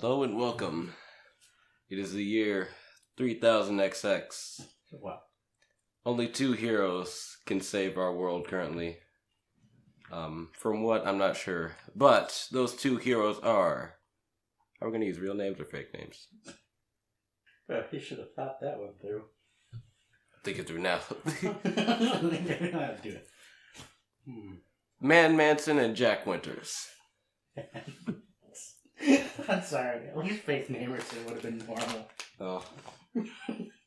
Hello and welcome. It is the year 3000XX. Wow. Only two heroes can save our world currently. From what, I'm not sure. But those two heroes are... Are we going to use real names or fake names? Well, he should have thought that one through. Think it through now. I'll do it. Man Manson and Jack Winters. I'm sorry. At least Faith Namerson would have been normal. Oh.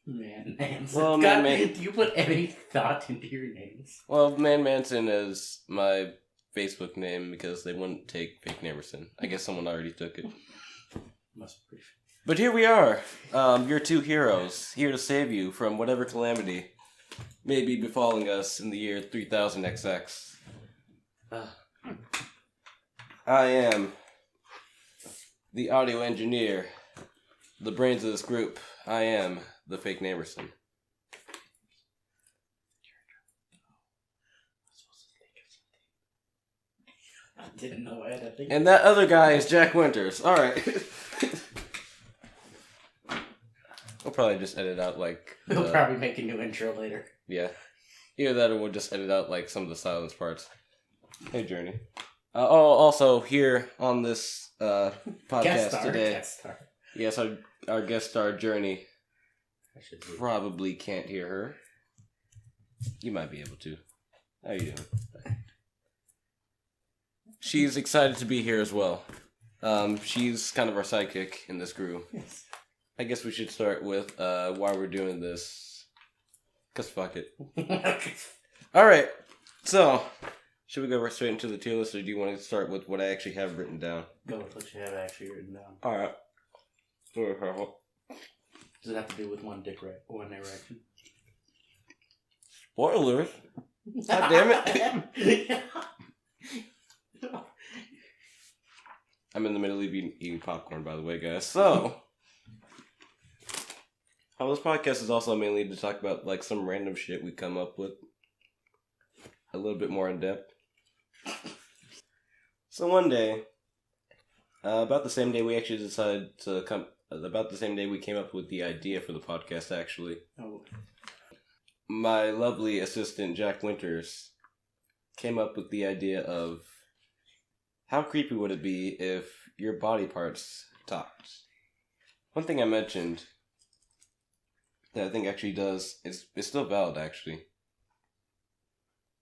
Man Manson. Well, God, Man. do you put any thought into your names? Well, Man Manson is my Facebook name because they wouldn't take Fake Namerson. I guess someone already took it. Must be. But here we are, your two heroes, here to save you from whatever calamity may be befalling us in the year 3000XX. I am the audio engineer, the brains of this group. I am the Fake Namerson. I didn't know I had to think. And that other guy is Jack Winters. Alright. We'll probably just edit out like... We'll probably make a new intro later. Yeah. Either that or we'll just edit out like some of the silence parts. Hey, Journey. Also, here on this podcast today... Yes, our guest star, Journey. Probably can't hear her. You might be able to. How you doing? She's excited to be here as well. She's kind of our sidekick in this group. Yes. I guess we should start with why we're doing this. Because fuck it. Alright, so, should we go straight into the tier list, or do you want to start with what I actually have written down? Go with what you have actually written down. Alright. Does it have to do with One Direction? Spoilers? God damn it. I'm in the middle of eating popcorn, by the way, guys. So... this podcast is also mainly to talk about, like, some random shit we come up with. A little bit more in depth. So one day, about the same day we actually decided to come... About the same day we came up with the idea for the podcast, actually. Oh. My lovely assistant, Jack Winters, came up with the idea of... How creepy would it be if your body parts talked? One thing I mentioned... that I think actually does, it's still valid actually.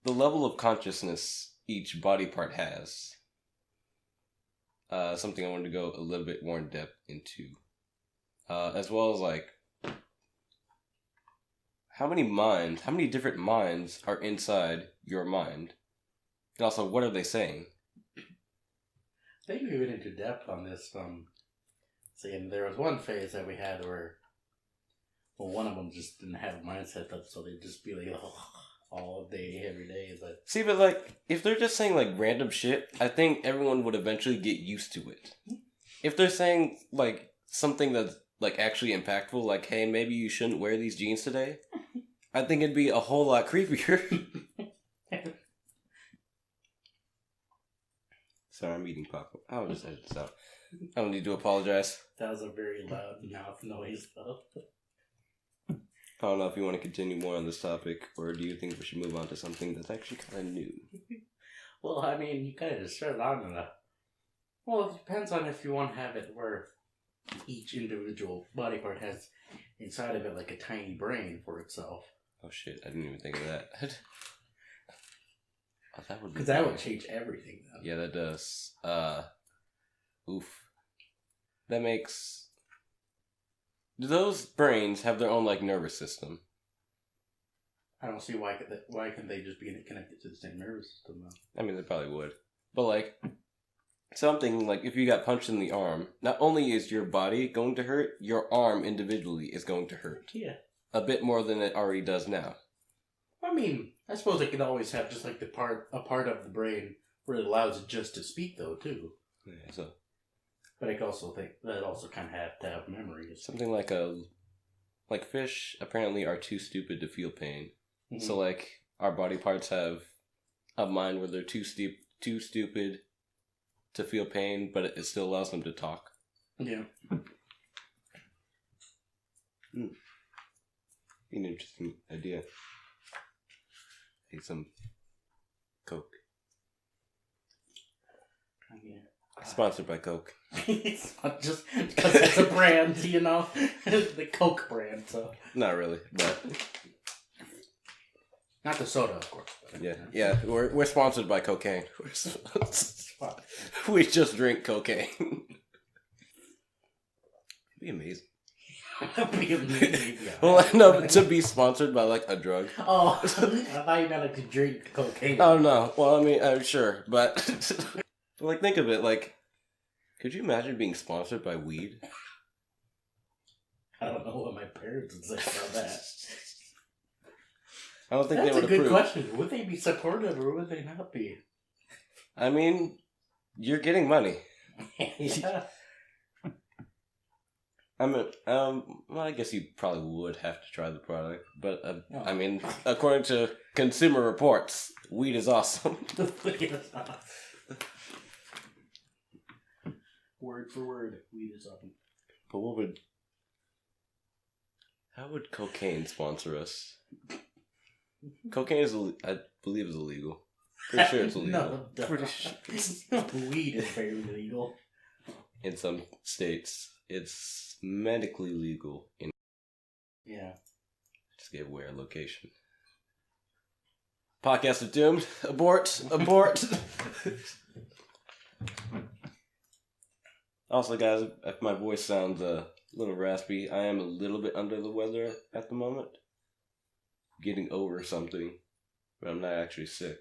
The level of consciousness each body part has. Something I wanted to go a little bit more in depth into. As well as like, how many different minds are inside your mind? And also, what are they saying? I think we went into depth on this. Saying there was one phase that we had where... Well, one of them just didn't have a mindset up, so they'd just be like, all day, every day. But see, but like, if they're just saying like random shit, I think everyone would eventually get used to it. If they're saying like something that's like actually impactful, like, hey, maybe you shouldn't wear these jeans today, I think it'd be a whole lot creepier. Sorry, I'm eating popcorn. I'll just edit this out. I don't need to apologize. That was a very loud mouth noise, though. I don't know if you want to continue more on this topic, or do you think we should move on to something that's actually kind of new? Well, I mean, you kind of just started on enough. Well, it depends on if you want to have it where each individual body part has inside of it like a tiny brain for itself. Oh shit, I didn't even think of that. Oh, that would be... Because that would change everything, though. Yeah, that does. Oof. That makes... Do those brains have their own, like, nervous system? I don't see why can they just be connected to the same nervous system, though. I mean, they probably would. But, like, something, like, if you got punched in the arm, not only is your body going to hurt, your arm individually is going to hurt. Yeah. A bit more than it already does now. I mean, I suppose it could always have just, like, a part of the brain where it allows it just to speak, though, too. Yeah, so... But I also think that it also kind of have to have memories. Something like fish apparently are too stupid to feel pain. Mm-hmm. So like our body parts have a mind where they're too stupid to feel pain, but it still allows them to talk. Yeah. An interesting idea. Take some Coke. Yeah. Sponsored by Coke. It's not just because it's a brand, you know? The Coke brand, so. Not really, but Not the soda, of course. yeah. We're sponsored by cocaine. We just drink cocaine. It'd be amazing. Yeah. Well, no, to be sponsored by like a drug. Oh, I thought you meant like to drink cocaine. Oh no. Well, I mean, I'm sure, but like, think of it. Like, could you imagine being sponsored by weed? I don't know what my parents would say about that. I don't think That's they would a good approve. question. Would they be supportive or would they not be? I mean, you're getting money. Yeah. I mean, well, I guess you probably would have to try the product, but I mean, according to Consumer Reports, weed is awesome. Word for word, weed is awesome. But how would cocaine sponsor us? Cocaine is, I believe, is illegal. Pretty sure it's illegal. No, Pretty sure weed is very illegal. in some states. It's medically legal. Yeah. Just gave away our location. Podcast is doomed. Abort. Abort. Also, guys, if my voice sounds a little raspy, I am a little bit under the weather at the moment. Getting over something, but I'm not actually sick.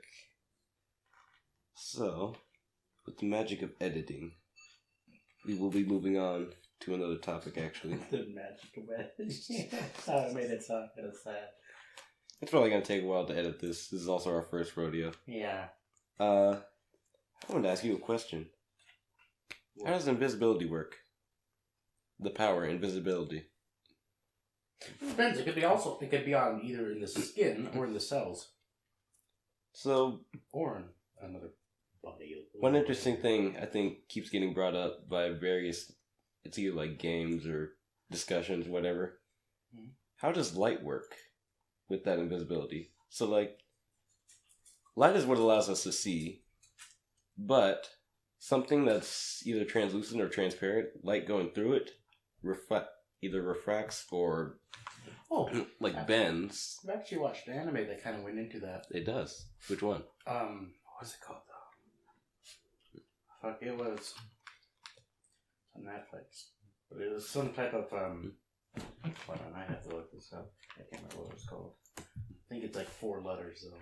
So, with the magic of editing, we will be moving on to another topic, actually. The magic of editing. Sorry, I made it sound kind of sad. It's probably going to take a while to edit this. This is also our first rodeo. Yeah. I wanted to ask you a question. How does invisibility work? The power, invisibility. It depends. It could be on either in the skin or in the cells. So, Or in another body. one interesting thing I think keeps getting brought up by various, it's either like games or discussions, whatever. Mm-hmm. How does light work with that invisibility? So, like, light is what allows us to see, but something that's either translucent or transparent, light going through it, either refracts or bends. I've actually watched an anime that kind of went into that. It does. Which one? What's it called though? Fuck, it was on Netflix, but it was some type of hold on, I have to look this up. I can't remember what it was called. I think it's like 4 letters though.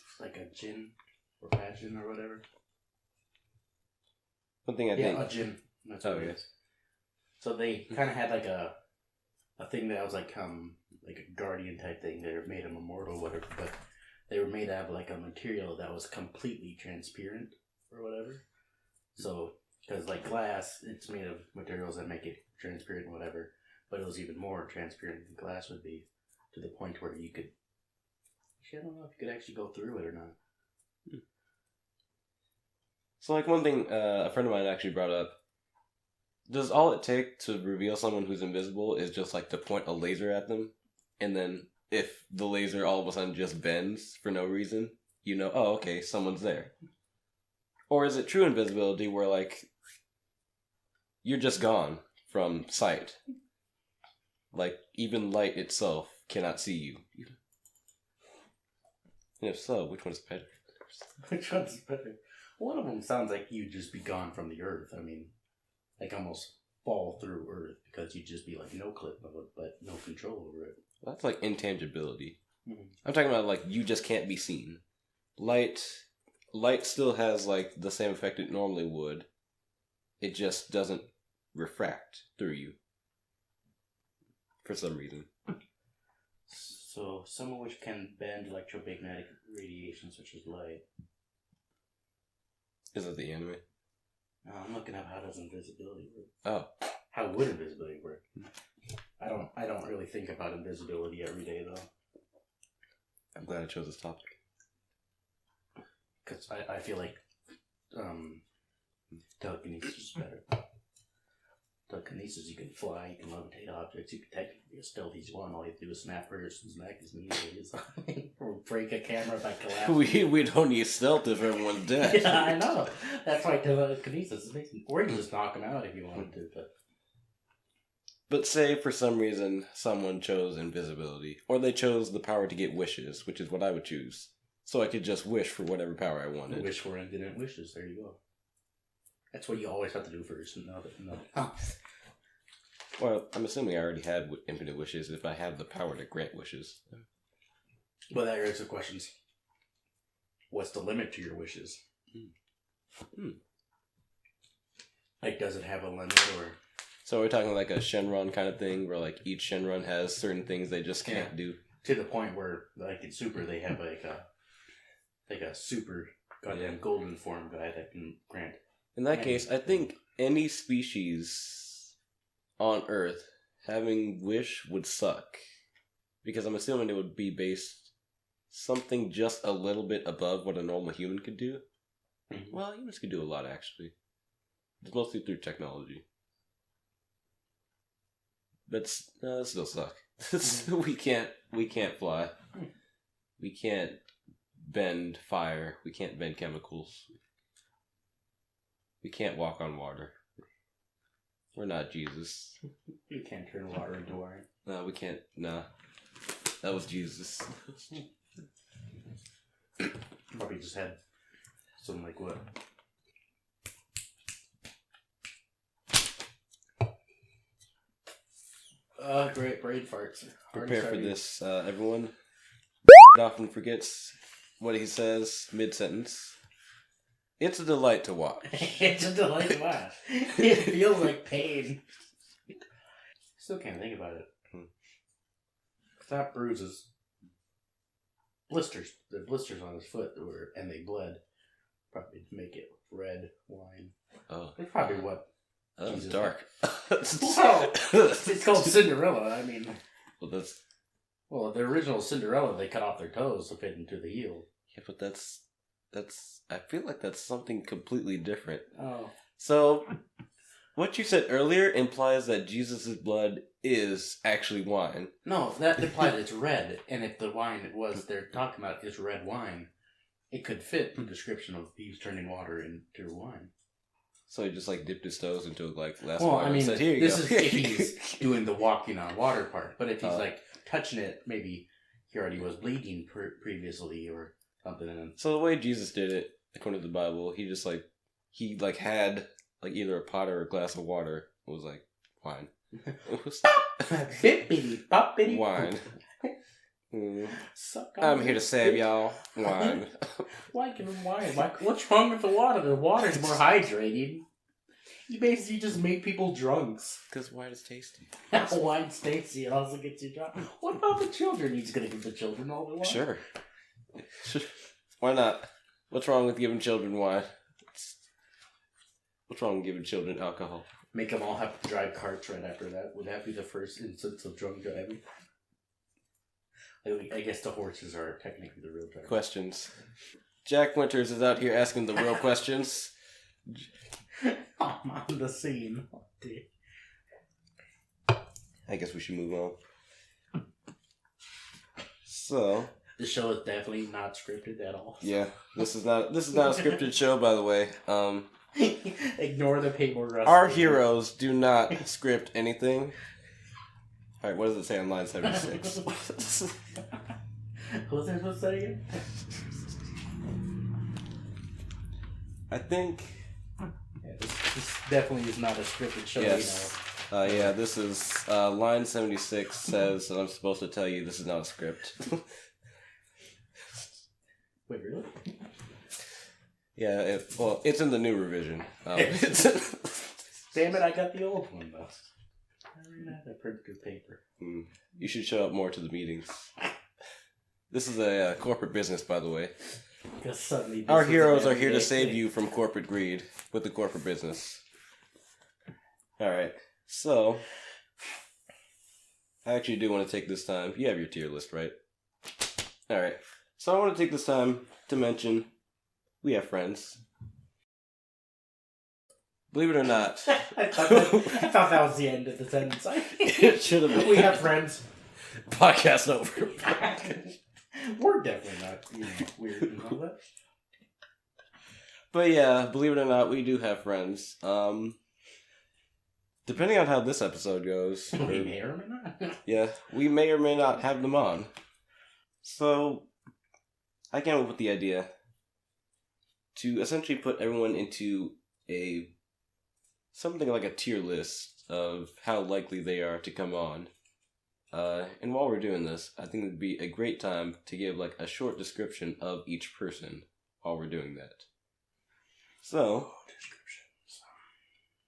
It's like a Jin or Passion or whatever. One thing I think. A Jin. That's what it is. So they kind of had like a thing that was like a guardian type thing. They were made them immortal, whatever, but they were made out of like a material that was completely transparent or whatever. So, because like glass, it's made of materials that make it transparent and whatever, but it was even more transparent than glass would be, to the point where you could. Actually, I don't know if you could actually go through it or not. So, like, one thing a friend of mine actually brought up, does all it take to reveal someone who's invisible is just, like, to point a laser at them? And then if the laser all of a sudden just bends for no reason, you know, oh, okay, someone's there. Or is it true invisibility where, like, you're just gone from sight? Like, even light itself cannot see you. And if so, which one's better? Which one's better? One of them sounds like you'd just be gone from the earth. I mean, like almost fall through earth because you'd just be like no clip mode, but no control over it. That's like intangibility. Mm-hmm. I'm talking about like you just can't be seen. Light still has like the same effect it normally would. It just doesn't refract through you. For some reason. So, some of which can bend electromagnetic radiation such as light. Is that the anime? No, I'm looking up how does invisibility work. Oh. How would invisibility work? I don't really think about invisibility every day though. I'm glad I chose this topic. Because I feel like Telekinesis is better. Telekinesis, you can fly, you can levitate objects, you can technically be as stealthy as you want. All you have to do is snap Ferguson's neck as easily as or break a camera by collapsing. We don't need stealth if everyone's dead. Yeah, I know. That's why telekinesis is amazing. Or you can just knock him out if you wanted to, But say for some reason someone chose invisibility, or they chose the power to get wishes, which is what I would choose. So I could just wish for whatever power I wanted. Wish for infinite wishes. There you go. That's what you always have to do first. No. Well, I'm assuming I already had infinite wishes if I have the power to grant wishes. But that raises the questions. What's the limit to your wishes? Like, does it have a limit, or... So we're talking like a Shenron kind of thing, where like each Shenron has certain things they just can't do? To the point where, like in Super, they have like a super goddamn golden form guy that can grant. In that case, I think any species on Earth having wish would suck. Because I'm assuming it would be based something just a little bit above what a normal human could do. Mm-hmm. Well, humans could do a lot, actually. It's mostly through technology. But it still suck. We can't fly. We can't bend fire. We can't bend chemicals. We can't walk on water. We're not Jesus. You can't turn water into wine. No, we can't. No. That was Jesus. Probably just had something like what? Great brain farts. Prepare for this, everyone. Often forgets what he says mid-sentence. It's a delight to watch. It's a delight to watch. It feels like pain. Still can't think about it. It's not bruises. Blisters. The blisters on his foot and they bled. Probably to make it red wine. Oh. That's probably what. That was dark. Well, it's called Cinderella. I mean. Well, the original Cinderella, they cut off their toes to fit into the heel. Yeah, but that's. I feel like that's something completely different. Oh. So, what you said earlier implies that Jesus' blood is actually wine. No, that implies it's red, and if the wine they're talking about is red wine, it could fit the description of he's turning water into wine. So he just like dipped his toes into a glass of water and said, "Here you go." This is if he's doing the walking on water part, but if he's like touching it, maybe he already was bleeding previously or something. And so the way Jesus did it, according to the Bible, he had like either a pot or a glass of water. It was like wine. It was wine. I'm here to save y'all wine. Why give him wine? What's wrong with the water? The water's more hydrating. You basically just make people drunks. Because wine is tasty. Wine's tasty. It also gets you drunk. What about the children? He's going to give the children all the wine? Sure. Why not? What's wrong with giving children wine? What's wrong with giving children alcohol? Make them all have to drive carts right after that. Would that be the first instance of drunk driving? I guess the horses are technically the real drivers. Questions. Jack Winters is out here asking the real questions. I'm on the scene. I guess we should move on. So the show is definitely not scripted at all. Yeah, this is not a scripted show, by the way. Ignore the paper. Our heroes do not script anything. All right, what does it say on line 76? What's that supposed to say again? I think. Yeah, this definitely is not a scripted show. Yes. Yeah, this is line 76 says that I'm supposed to tell you this is not a script. Wait, really? Yeah, it's in the new revision. Damn it, I got the old one, though. I don't have that printed paper. You should show up more to the meetings. This is a corporate business, by the way. Our heroes are here to save you from corporate greed with the corporate business. Alright, so I actually do want to take this time. You have your tier list, right? Alright, so I want to take this time to mention we have friends. Believe it or not. I thought that was the end of the sentence. It should have been. We have friends. Podcast over. We're definitely not weird and all that. But yeah, believe it or not, we do have friends. Depending on how this episode goes. We may or may not. Yeah, we may or may not have them on. So, I came up with the idea to essentially put everyone into something like a tier list of how likely they are to come on. And while we're doing this, I think it would be a great time to give like a short description of each person while we're doing that. So,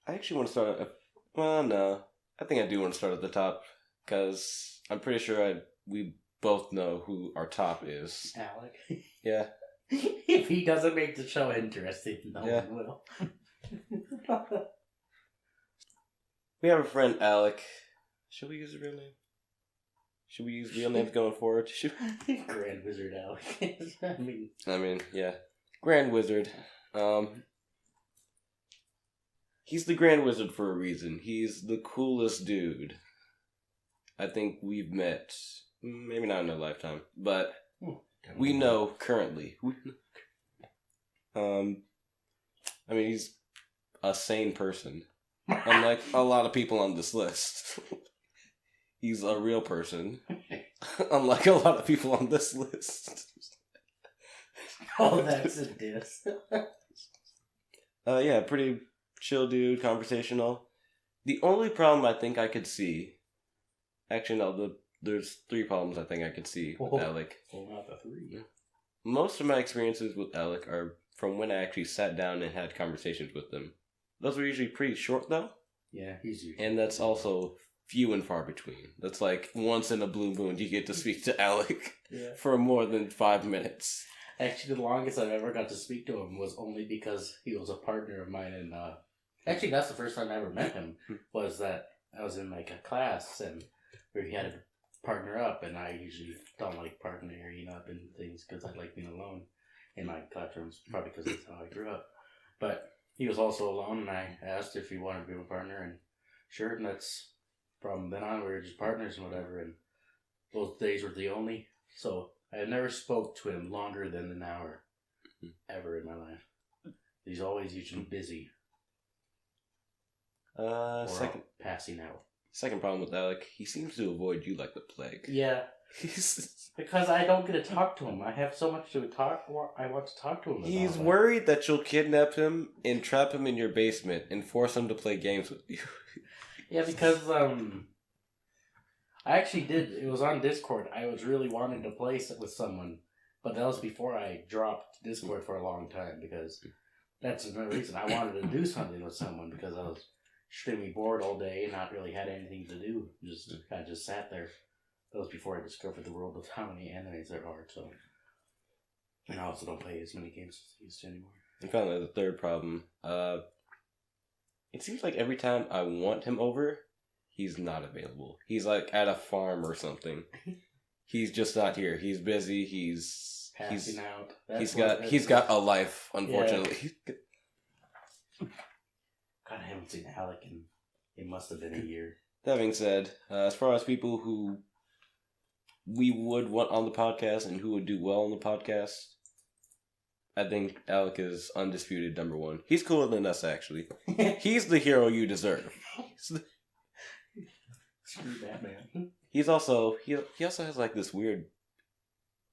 I actually want to start no. I think I do want to start at the top, because I'm pretty sure we both know who our top is. Alec. Yeah. If he doesn't make the show interesting, no one will. We have a friend, Alec. Should we use his real name? Should we use real names going forward? Grand Wizard Alec. I mean, yeah. Grand Wizard. He's the Grand Wizard for a reason. He's the coolest dude I think we've met. Maybe not in a lifetime, but we know currently. I mean, he's a sane person. Unlike a lot of people on this list. He's a real person. Unlike a lot of people on this list. Oh, that's a diss. Yeah, pretty chill dude, conversational. The only problem I think I could see... Actually, no, there's 3 problems I think I could see with Alec. Well, not the 3. Most of my experiences with Alec are from when I actually sat down and had conversations with him. Those were usually pretty short, though. Yeah, he's usually... And that's also few and far between. That's like once in a blue moon you get to speak to Alec for more than 5 minutes. Actually, the longest I've ever got to speak to him was only because he was a partner of mine in... Actually, that's the first time I ever met him, was that I was in like a class and where he had to partner up, and I usually don't like partnering up in things because I like being alone in my classrooms, probably because that's how I grew up. But he was also alone, and I asked if he wanted to be my partner, and sure, and that's from then on we were just partners and whatever, and those days were the only. So I had never spoke to him longer than an hour ever in my life. He's always usually busy. Second passing out. Second problem with Alec, he seems to avoid you like the plague. Yeah. Because I don't get to talk to him. I have so much to talk. I want to talk to him about. He's worried that you'll kidnap him and trap him in your basement and force him to play games with you. Yeah, because I actually did. It was on Discord. I was really wanting to play with someone, but that was before I dropped Discord for a long time, because that's another reason I wanted to do something with someone, because I was extremely bored all day and not really had anything to do. I just sat there. That was before I discovered the world of how many animes there are. So, and I also don't play as many games as I used to anymore. And finally, the third problem. It seems like every time I want him over, he's not available. He's like at a farm or something. He's just not here. He's busy. He's passing out. He's got a life, unfortunately. Yeah. God, I haven't seen Alec in, it must have been a year. That being said, as far as people who we would want on the podcast and who would do well on the podcast, I think Alec is undisputed number 1. He's cooler than us, actually. He's the hero you deserve. Screw that, man. He's also, he also has like this weird,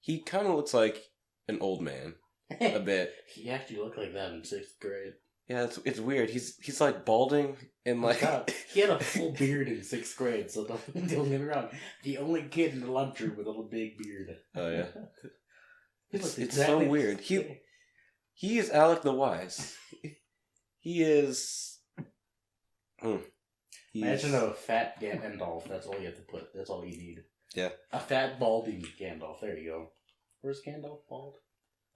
he kind of looks like an old man, a bit. He actually looked like that in 6th grade. Yeah, it's weird. He's like balding and like... God, he had a full beard in 6th grade, so don't get me wrong. The only kid in the lunchroom with a little big beard. Oh, yeah. It's so exactly weird. He is Alec the Wise. He is... Imagine a fat Gandalf. That's all you have to put. That's all you need. Yeah. A fat, balding Gandalf. There you go. Where's Gandalf bald?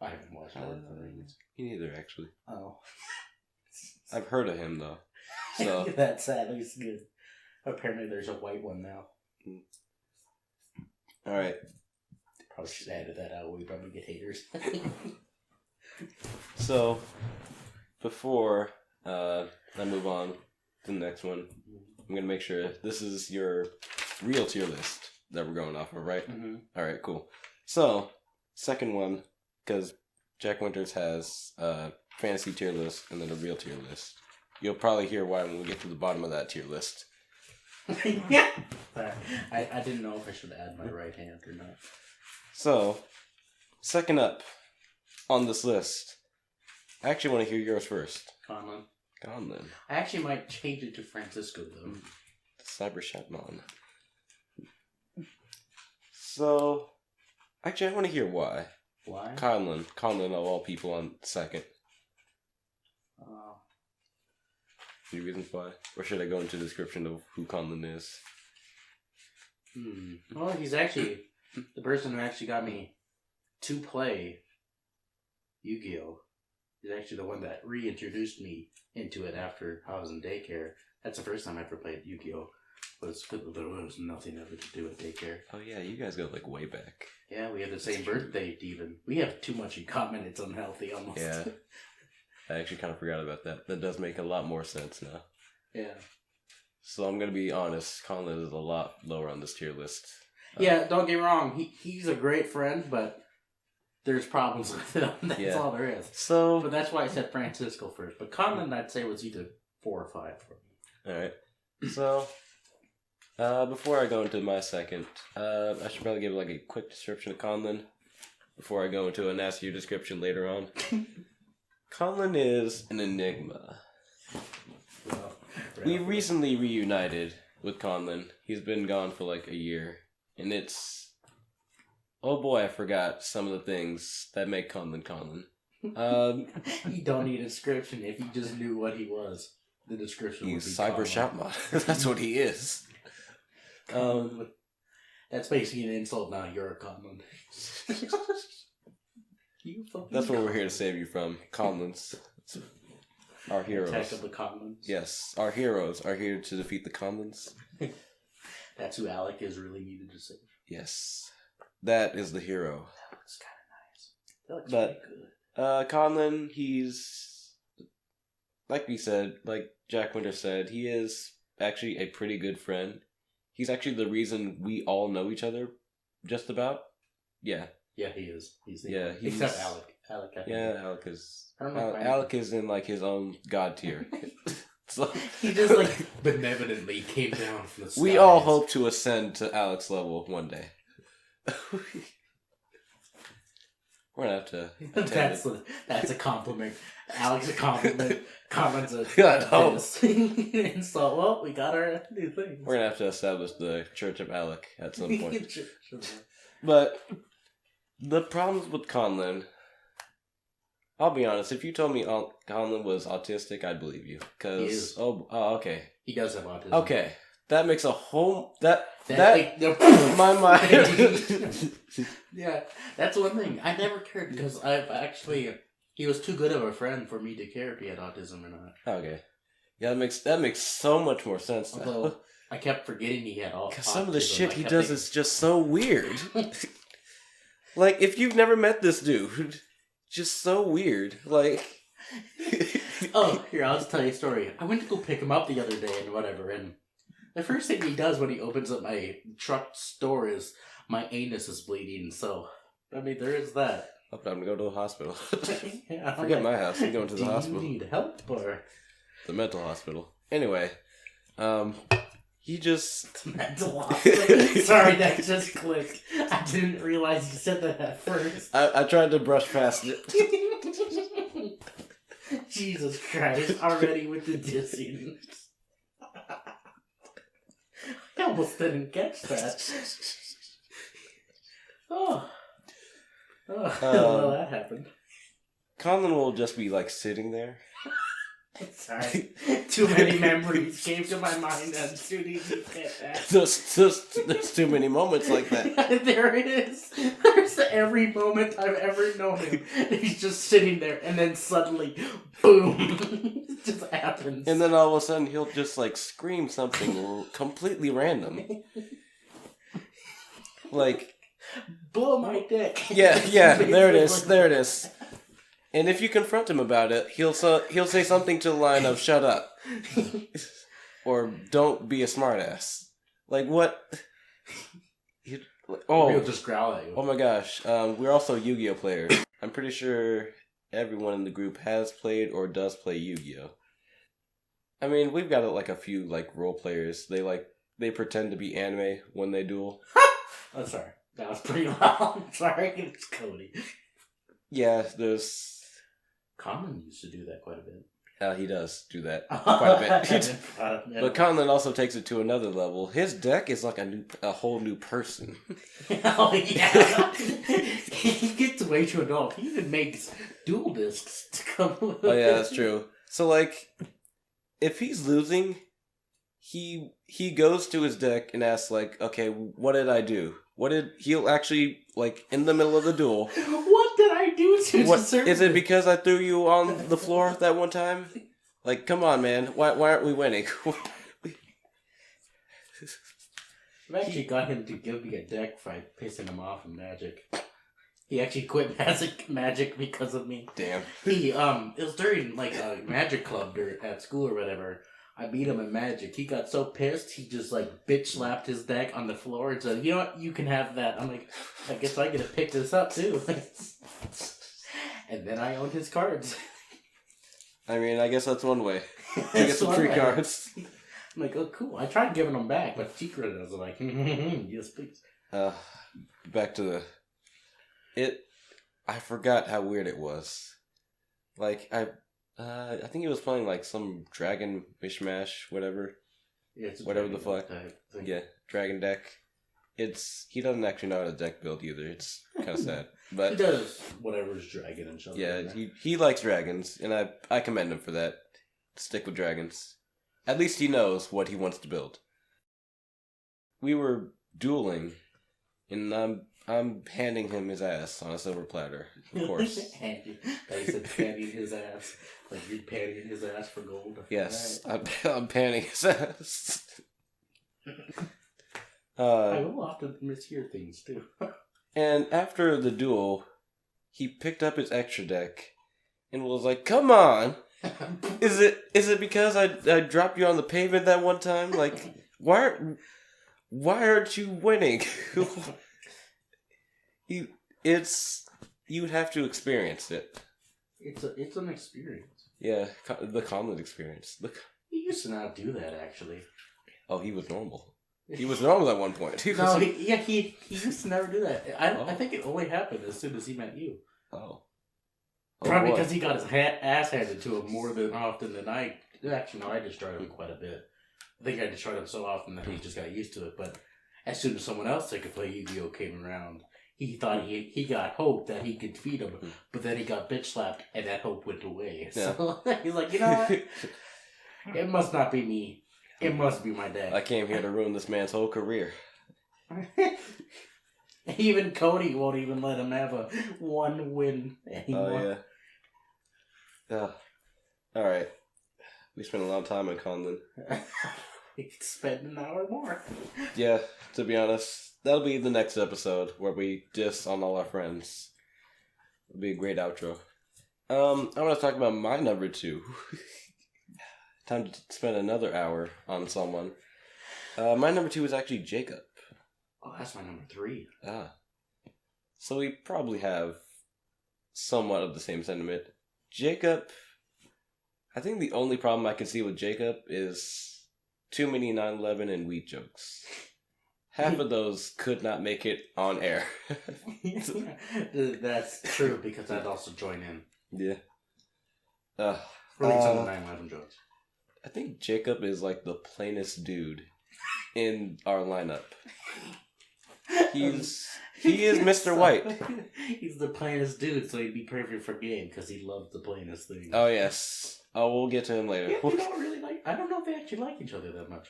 I haven't watched Lord of the Rings. Me neither, actually. Oh. I've heard of him, though. So that's sad. He's good. Apparently there's a white one now. Alright. Probably should have added that out. We probably get haters. So, before I move on to the next one. I'm gonna make sure this is your real tier list that we're going off of, right? Mm-hmm. All right, cool. So, second one, because Jack Winters has a fantasy tier list and then a real tier list. You'll probably hear why when we get to the bottom of that tier list. Yeah. I didn't know if I should add my right hand or not. So, second up on this list, I actually want to hear yours first. Conlon. I actually might change it to Francisco, though. Cyber Shatman. So, actually, I want to hear why. Why? Conlon of all people on second. Any reasons why? Or should I go into the description of who Conlon is? Well, he's actually the person who actually got me to play Yu-Gi-Oh! He's actually the one that reintroduced me into it after I was in daycare. That's the first time I ever played Yu-Gi-Oh! There was nothing ever to do with daycare. Oh yeah, you guys go like way back. Yeah, we have the same birthday even. We have too much in common, it's unhealthy almost. Yeah. I actually kind of forgot about that. That does make a lot more sense now. Yeah. So I'm going to be honest, Conlon is a lot lower on this tier list. Yeah, don't get me wrong. He's a great friend, but there's problems with him. That's all there is. So, but that's why I said Francisco first. But Conlon, I'd say, was either 4 or 5 for me. Alright. So, before I go into my second, I should probably give like a quick description of Conlon before I go into a nastier description later on. Conlon is an enigma. Well, we recently reunited with Conlon. He's been gone for like a year. And it's... Oh boy, I forgot some of the things that make Conlon Conlon. You don't need a description. If you just knew what he was, the description would be Cyber Shoutbot. That's what he is. That's basically an insult now. You're a Conlon. That's what we're here to save you from. Conlons. Our heroes. Attack of the Conlons. Yes, our heroes are here to defeat the Conlons. That's who Alec is really needed to save. Yes. That is the hero. That looks kind of nice. That looks pretty good. Conlon, he's... Like we said, like Jack Winter said, he is actually a pretty good friend. He's actually the reason we all know each other, just about. Yeah. Yeah, he is. He's except Alec. Alec, I think. Yeah, Alec is... I don't know Alec is in like his own god tier. So, he just like benevolently came down from the skies. We all hope to ascend to Alec's level one day. We're gonna have to. That's a compliment. Alex a compliment. Comments a God, insult. Well, we got our new thing. We're gonna have to establish the Church of Alec at some point. But the problems with Conlon, I'll be honest. If you told me Conlon was autistic, I'd believe you. Cause okay, he does have autism. Okay, that makes a whole that my mind. Yeah, that's one thing. I never cared because he was too good of a friend for me to care if he had autism or not. Okay, yeah, that makes so much more sense now. Although I kept forgetting he had autism. Because some of the shit he does is just so weird. Like, if you've never met this dude, just so weird. Like, oh, here, I'll just tell you a story. I went to go pick him up the other day and whatever, and the first thing he does when he opens up my truck's door is my anus is bleeding, so, I mean, there is that. I'm going to go to the hospital. Yeah, Forget my house. I'm going to the hospital. Do you need help, or? The mental hospital. Anyway, he just... Mental hospital? Sorry, that just clicked. I didn't realize you said that at first. I tried to brush past it. Jesus Christ, already with the dissing. I almost didn't catch that. Oh, well, that happened. Conlon will just be, like, sitting there. Sorry. Too many memories came to my mind as soon as you said that. There's too many moments like that. There it is. There's every moment I've ever known him. He's just sitting there, and then suddenly, boom, it just happens. And then all of a sudden, he'll just, like, scream something completely random. Like... Blow my dick. Yeah, there it is. And if you confront him about it, he'll say something to the line of "Shut up," or "Don't be a smartass." Like what? He'll just growl at you. Oh my gosh! We're also Yu-Gi-Oh players. I'm pretty sure everyone in the group has played or does play Yu-Gi-Oh. I mean, we've got like a few like role players. They pretend to be anime when they duel. Oh, sorry, that was pretty loud. Sorry, it's Cody. Yeah, there's. Common used to do that quite a bit. He does do that quite a bit. But Conlon also takes it to another level. His deck is like a whole new person. Oh, yeah. He gets way too adult. He even makes dual discs to come with. Oh, yeah, that's true. So, like, if he's losing, he goes to his deck and asks, like, okay, what did I do? He'll actually, like, in the middle of the duel. What did I do to deserve Is it because I threw you on the floor that one time? Like, come on, man. Why aren't we winning? I've actually got him to give me a deck by pissing him off in Magic. He actually quit Magic because of me. Damn. It was during, like, a Magic club at school or whatever. I beat him in Magic. He got so pissed, he just, like, bitch slapped his deck on the floor and said, you know what, you can have that. I'm like, I guess I get to pick this up, too. And then I owned his cards. I mean, I guess that's one way. You get some free cards. I'm like, oh, cool. I tried giving them back, but Secret was like, yes, please. Back to I forgot how weird it was. Like, I think he was playing like some dragon mishmash, whatever. Yeah, it's whatever the fuck. Type thing. Yeah, dragon deck. He doesn't actually know how to deck build either. It's kind of sad, but he does whatever's dragon and stuff. Yeah, like he likes dragons, and I commend him for that. Stick with dragons. At least he knows what he wants to build. We were dueling, and I'm handing him his ass on a silver platter, of course. They said panning his ass. Like you're panning his ass for gold. Yes, right. I'm panning his ass. I will often mishear things, too. And after the duel, he picked up his extra deck and was like, come on! Is it because I dropped you on the pavement that one time? Like, why aren't you winning? You'd have to experience it. It's an experience. Yeah, the Conlon experience. He used to not do that, actually. Oh, he was normal. He was normal at one point. He used to never do that. I think it only happened as soon as he met you. Oh. Probably because he got his ass handed to him more than often than I. Actually, no, I destroyed him quite a bit. I think I destroyed him so often that he just got used to it. But as soon as someone else that could play Yu-Gi-Oh came around, he thought he got hope that he could defeat him. But then he got bitch slapped, and that hope went away. Yeah. So he's like, you know what? It must not be me. It must be my dad. I came here to ruin this man's whole career. Even Cody won't even let him have one win anymore. Oh, yeah. Alright. We spent a lot of time on Conlon. We could spend an hour more. Yeah, to be honest. That'll be the next episode where we diss on all our friends. It'll be a great outro. I want to talk about my number 2. Time to spend another hour on someone. My number 2 is actually Jacob. Oh, that's my number 3. So we probably have somewhat of the same sentiment. Jacob, I think the only problem I can see with Jacob is too many 9/11 and weed jokes. Half of those could not make it on air. That's true, because I'd also join in. Yeah. Really, some of the 9/11 jokes. I think Jacob is like the plainest dude in our lineup. He is Mr. White. He's the plainest dude, so he'd be perfect for game because he loves the plainest thing. Oh yes. Oh, we'll get to him later. Yeah, they don't really like. I don't know if they actually like each other that much.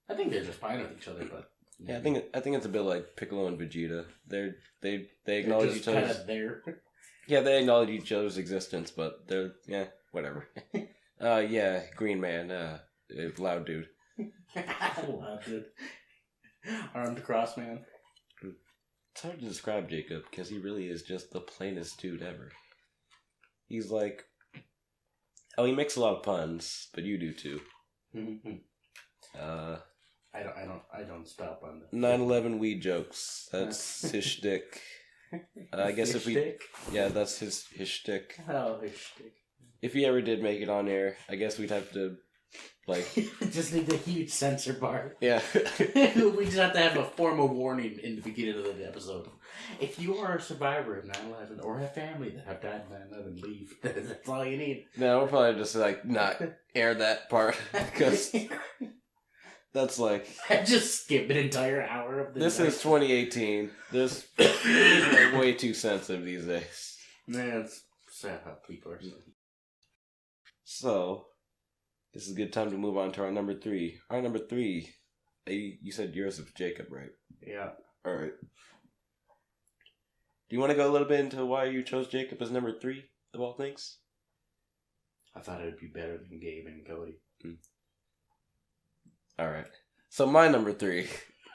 I think they're just fine with each other, but yeah, I think it's a bit like Piccolo and Vegeta. They acknowledge each other's. Kind of there. Yeah, they acknowledge each other's existence, but they're whatever. Yeah, Green Man, loud dude. Loud dude. Armed cross man. It's hard to describe Jacob because he really is just the plainest dude ever. He's like, oh, he makes a lot of puns, but you do too. I don't stop on the 9/11 weed jokes. That's his shtick. I guess if we, stick? yeah, that's his shtick. Oh, his shtick. If he ever did make it on air, I guess we'd have to, like, just need a huge censor bar. yeah. We just have to have a formal warning in the beginning of the episode. If you are a survivor of 9/11 or have family that have died in 9/11, leave. That's all you need. No, we'll probably just like not air that part because that's like I just skip an entire hour of the. This is 2018. This is like way too sensitive these days. Man, it's sad how people are. So, this is a good time to move on to our number 3. Our number 3, you said yours was Jacob, right? Yeah. All right. Do you want to go a little bit into why you chose Jacob as number 3 of all things? I thought it would be better than Gabe and Cody. All right. So my number 3.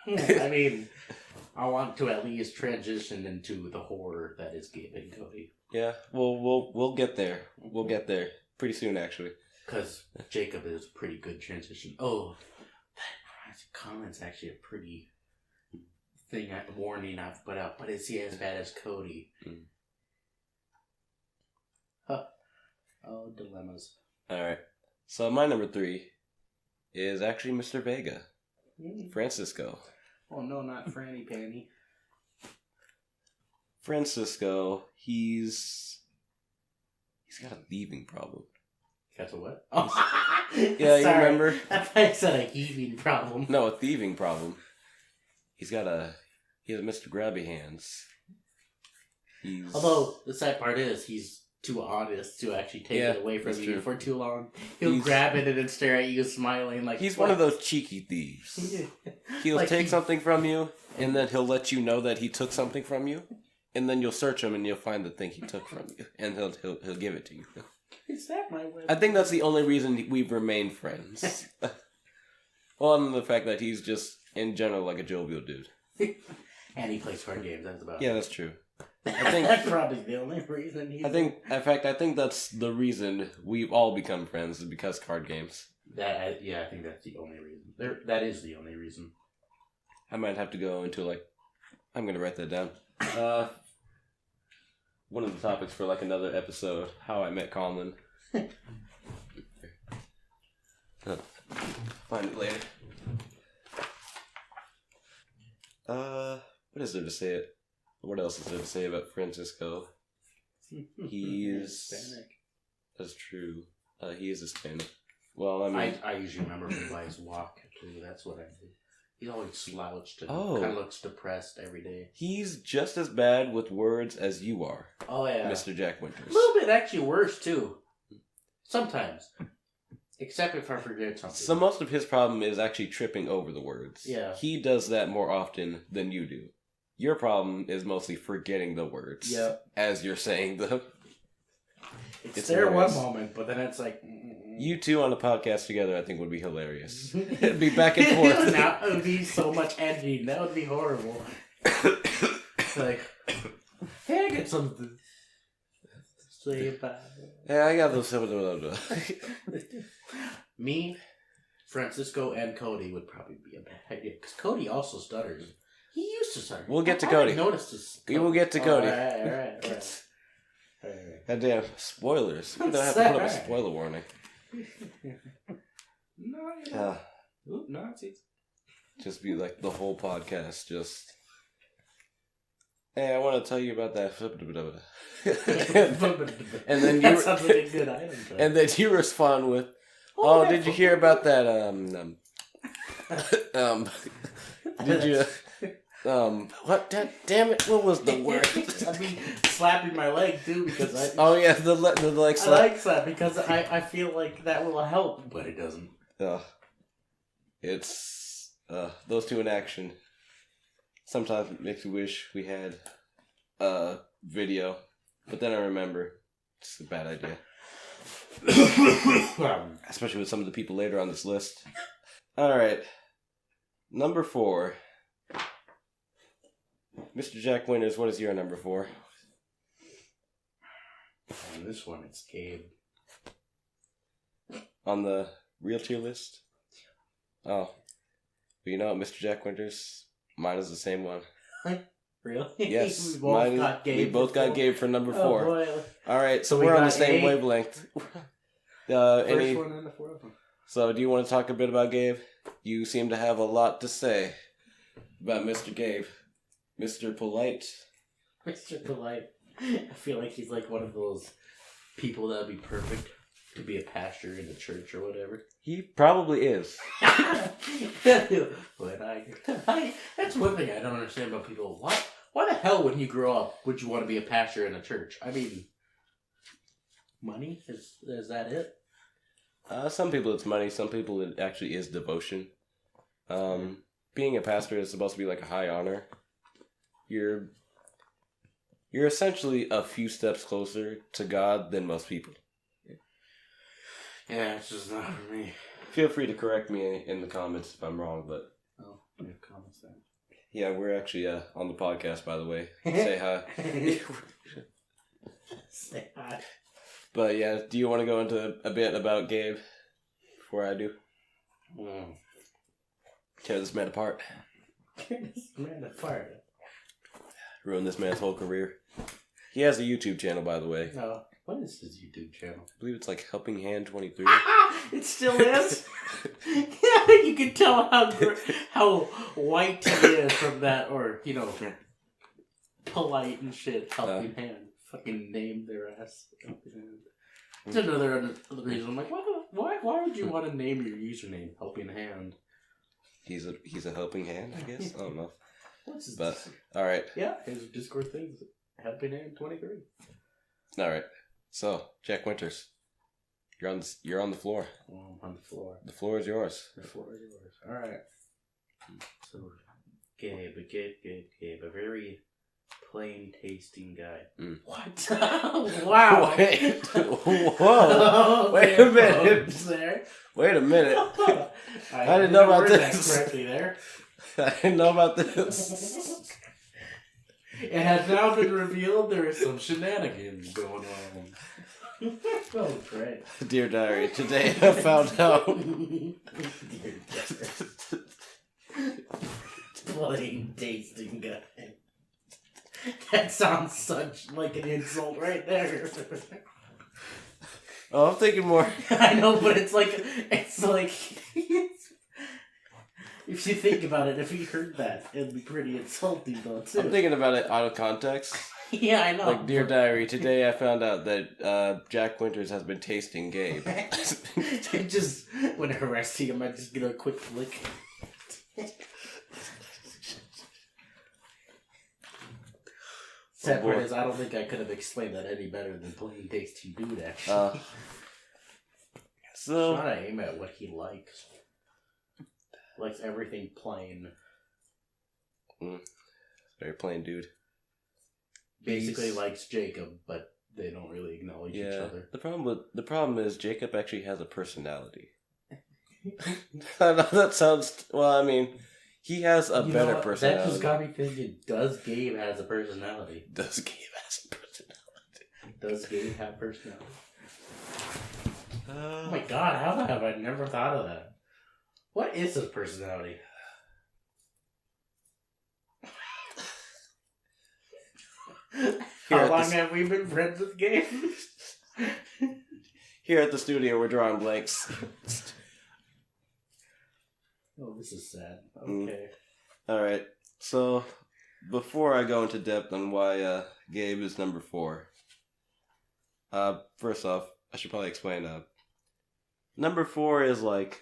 I mean, I want to at least transition into the horror that is Gabe and Cody. Yeah. Well, we'll get there. We'll get there pretty soon, actually. Because Jacob is a pretty good transition. Oh, that comment's actually a pretty warning I've put out, but is he as bad as Cody? Huh. Oh, dilemmas. All right. So my number 3 is actually Mr. Vega, Francisco. Oh no, not Franny Panny. Francisco, he's got a thieving problem. That's a what? Oh, yeah, you remember? I thought you said a heaving problem. No, a thieving problem. He has Mr. Grabby Hands. Although the sad part is he's too honest to actually take it away from you for too long. He'll grab it and then stare at you smiling like he's one of those cheeky thieves. He'll like take something from you and then he'll let you know that he took something from you, and then you'll search him and you'll find the thing he took from you, and he'll give it to you. Is that my way? I think that's the only reason we've remained friends. Well, and the fact that he's just in general like a jovial dude. And he plays card games. That's about. Yeah, that's true. I think that's probably the only reason. I think that's the reason we've all become friends is because card games. I think that's the only reason. That is the only reason. I might have to go into I'm gonna write that down. One of the topics for another episode: how I met Colin. Find it later. What is there to say it? What else is there to say about Francisco? He's Hispanic. That's true. He is Hispanic. Well, I mean, I usually remember him by his walk too. That's what I do. He's always slouched and kind of looks depressed every day. He's just as bad with words as you are. Oh yeah, Mr. Jack Winters. A little bit actually worse too. Sometimes. Except if I forget something. So most of his problem is actually tripping over the words. Yeah. He does that more often than you do. Your problem is mostly forgetting the words as you're saying them. It's there hilarious. One moment, but then it's like... You two on a podcast together I think would be hilarious. It'd be back and forth. That would be so much editing. That would be horrible. It's like, hey, I got something to say about it. Yeah, I got those... Me, Francisco, and Cody would probably be a bad idea. Because Cody also stutters. He used to stutter. We'll get to Cody. I noticed this. We will get to Cody. All right. Goddamn, spoilers. We don't have to put up a spoiler warning. No, Nazis. Just be like the whole podcast, just... Hey, I want to tell you about that. And then you sounds like a good item. And then you respond with, "Oh, did you hear about that? Did you? What? Damn it! What was the word? I'd be slapping my leg too because I. Oh yeah, the leg slap. I like slap because I feel like that will help, but it doesn't. It's those two in action. Sometimes it makes me wish we had video, but then I remember it's a bad idea. Especially with some of the people later on this list. Alright. Number 4. Mr. Jack Winters, what is your number 4? And this one, it's Gabe. On the real tier list? Oh. But you know what, Mr. Jack Winters? Mine is the same one. Really? Yes. we both got Gabe. We both got Gabe for number 4. Oh, boy. Alright, so we're on the same A. wavelength. First one and the fourth one. So, do you want to talk a bit about Gabe? You seem to have a lot to say about Mr. Gabe. Mr. Polite. Mr. Polite. I feel like he's like one of those people that would be perfect to be a pastor in a church or whatever. He probably is. But that's one thing I don't understand about people. Why the hell, when you grow up, would you want to be a pastor in a church? I mean, money? Is that it? Some people it's money. Some people it actually is devotion. Being a pastor is supposed to be like a high honor. You're essentially a few steps closer to God than most people. Yeah, it's just not for me. Feel free to correct me in the comments if I'm wrong, but... Oh, we have comments there. Yeah, we're actually on the podcast, by the way. Say hi. Say hi. But yeah, do you want to go into a bit about Gabe before I do? Tear this man apart. Tear this man apart. Ruin this man's whole career. He has a YouTube channel, by the way. No. What is his YouTube channel? I believe it's like Helping Hand 23. It still is? Yeah, you can tell how white he is from that, or, polite and shit. Helping Hand. Fucking named their ass Helping Hand. It's another reason. I'm like, why would you want to name your username Helping Hand? He's a helping hand, I guess. I don't know. What's his? But all right. Yeah, his Discord thing's Helping Hand 23. All right. So Jack Winters, you're on the floor. Oh, I'm on the floor. The floor is yours. The floor is yours. All right. So, Gabe, a very plain tasting guy. Mm. What? Wow. Wait. Whoa. Wait a minute. There. Wait a minute. I didn't know about this. Correctly there. I didn't know about this. It has now been revealed there is some shenanigans going on. Oh, great. Dear Diary, today I found out. Plain tasting guy. That sounds such like an insult right there. Oh, I'm thinking more. I know, but it's like if you think about it, if he heard that, it'd be pretty insulting though too. I'm thinking about it out of context. Yeah, I know. Like, Dear Diary, today I found out that Jack Winters has been tasting Gabe. Just when arresting him, I just get a quick flick. Sad part is, I don't think I could have explained that any better than plain tasting dude. Actually, so trying to aim at what he likes. Likes everything plain. Very plain dude. Basically likes Jacob, but they don't really acknowledge each other. The problem is Jacob actually has a personality. I know that sounds I mean, he has a better personality. That just got me thinking, does Gabe has a personality? Does Gabe has a personality? Does Gabe have personality? Oh my god, how have I never thought of that? What is his personality? How long have we been friends with Gabe? Here at the studio, we're drawing blanks. Oh, this is sad. Okay. Alright, so before I go into depth on why Gabe is number 4, first off, I should probably explain number 4 is like,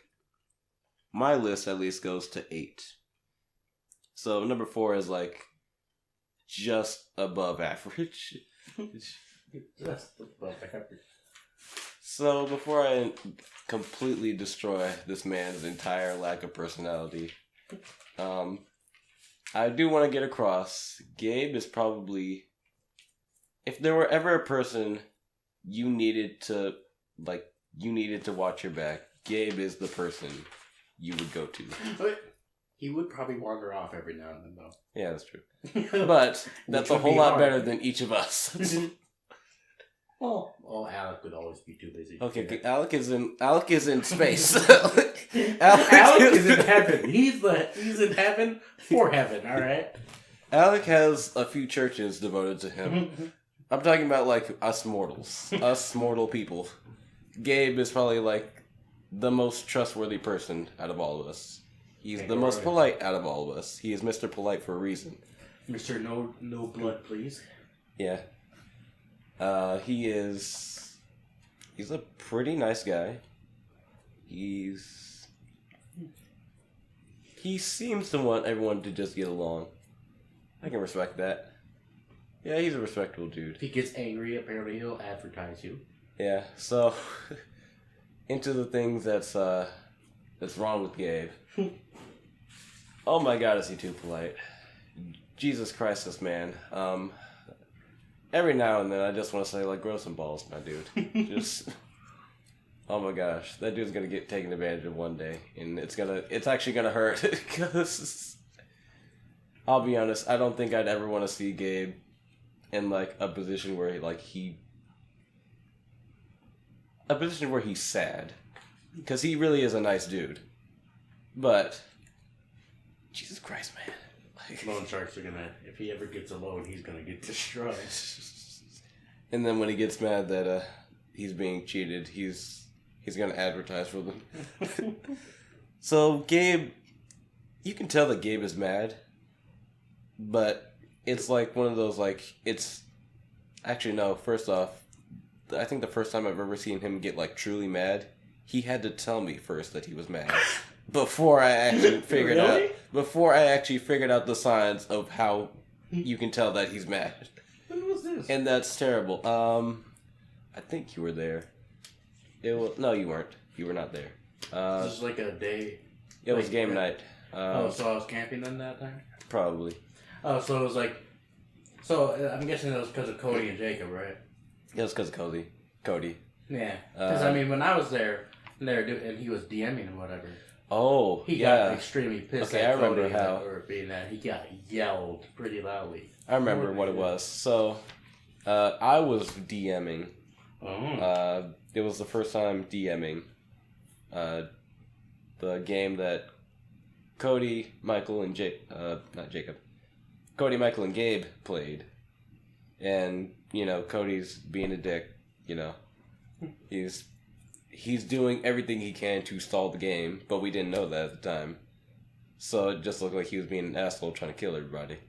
my list at least goes to 8. So number 4 is like just above average. Just above average. So before I completely destroy this man's entire lack of personality, I do want to get across, Gabe is probably, if there were ever a person you needed to watch your back, Gabe is the person you would go to. He would probably wander off every now and then, though. Yeah, that's true. But that's a whole lot better than each of us. Well, Alec would always be too busy. Okay, Alec is in space. Alec is in heaven. He's in heaven for heaven. All right. Alec has a few churches devoted to him. I'm talking about like us mortals, us mortal people. Gabe is probably like the most trustworthy person out of all of us. He's the most polite out of all of us. He is Mr. Polite for a reason. Mr. No blood, please. Yeah. He's a pretty nice guy. He seems to want everyone to just get along. I can respect that. Yeah, he's a respectable dude. If he gets angry, apparently he'll advertise you. Yeah, so into the things that's wrong with Gabe. Oh my God, is he too polite? Jesus Christ, this man. Every now and then, I just want to say, like, grow some balls, my dude. Just, oh my gosh, that dude's gonna get taken advantage of one day, and it's actually gonna hurt. Because I'll be honest, I don't think I'd ever want to see Gabe in like a position where he's sad, because he really is a nice dude. But Jesus Christ, man. Loan sharks are gonna, if he ever gets a loan, he's gonna get destroyed. And then when he gets mad that he's being cheated, he's gonna advertise for them. So Gabe, you can tell that Gabe is mad, but it's like one of those actually no. First off, I think the first time I've ever seen him get like truly mad, he had to tell me first that he was mad. Before I actually figured out the signs of how you can tell that he's mad. When was this? And that's terrible. I think you were there. No, you weren't. You were not there. This is like a day. It was game night. So I was camping then that time? Probably. Oh, so it was like. So I'm guessing it was because of Cody and Jacob, right? It was because of Cody. Yeah. Because I mean, when I was there, and he was DMing and whatever. Oh, he got extremely pissed. Okay, I remember how. Or being that he got yelled pretty loudly. I remember what it was. So, I was DMing. Oh. It was the first time DMing. The game that Cody, Michael, and Cody, Michael, and Gabe played. And, Cody's being a dick, He's doing everything he can to stall the game, but we didn't know that at the time. So it just looked like he was being an asshole trying to kill everybody.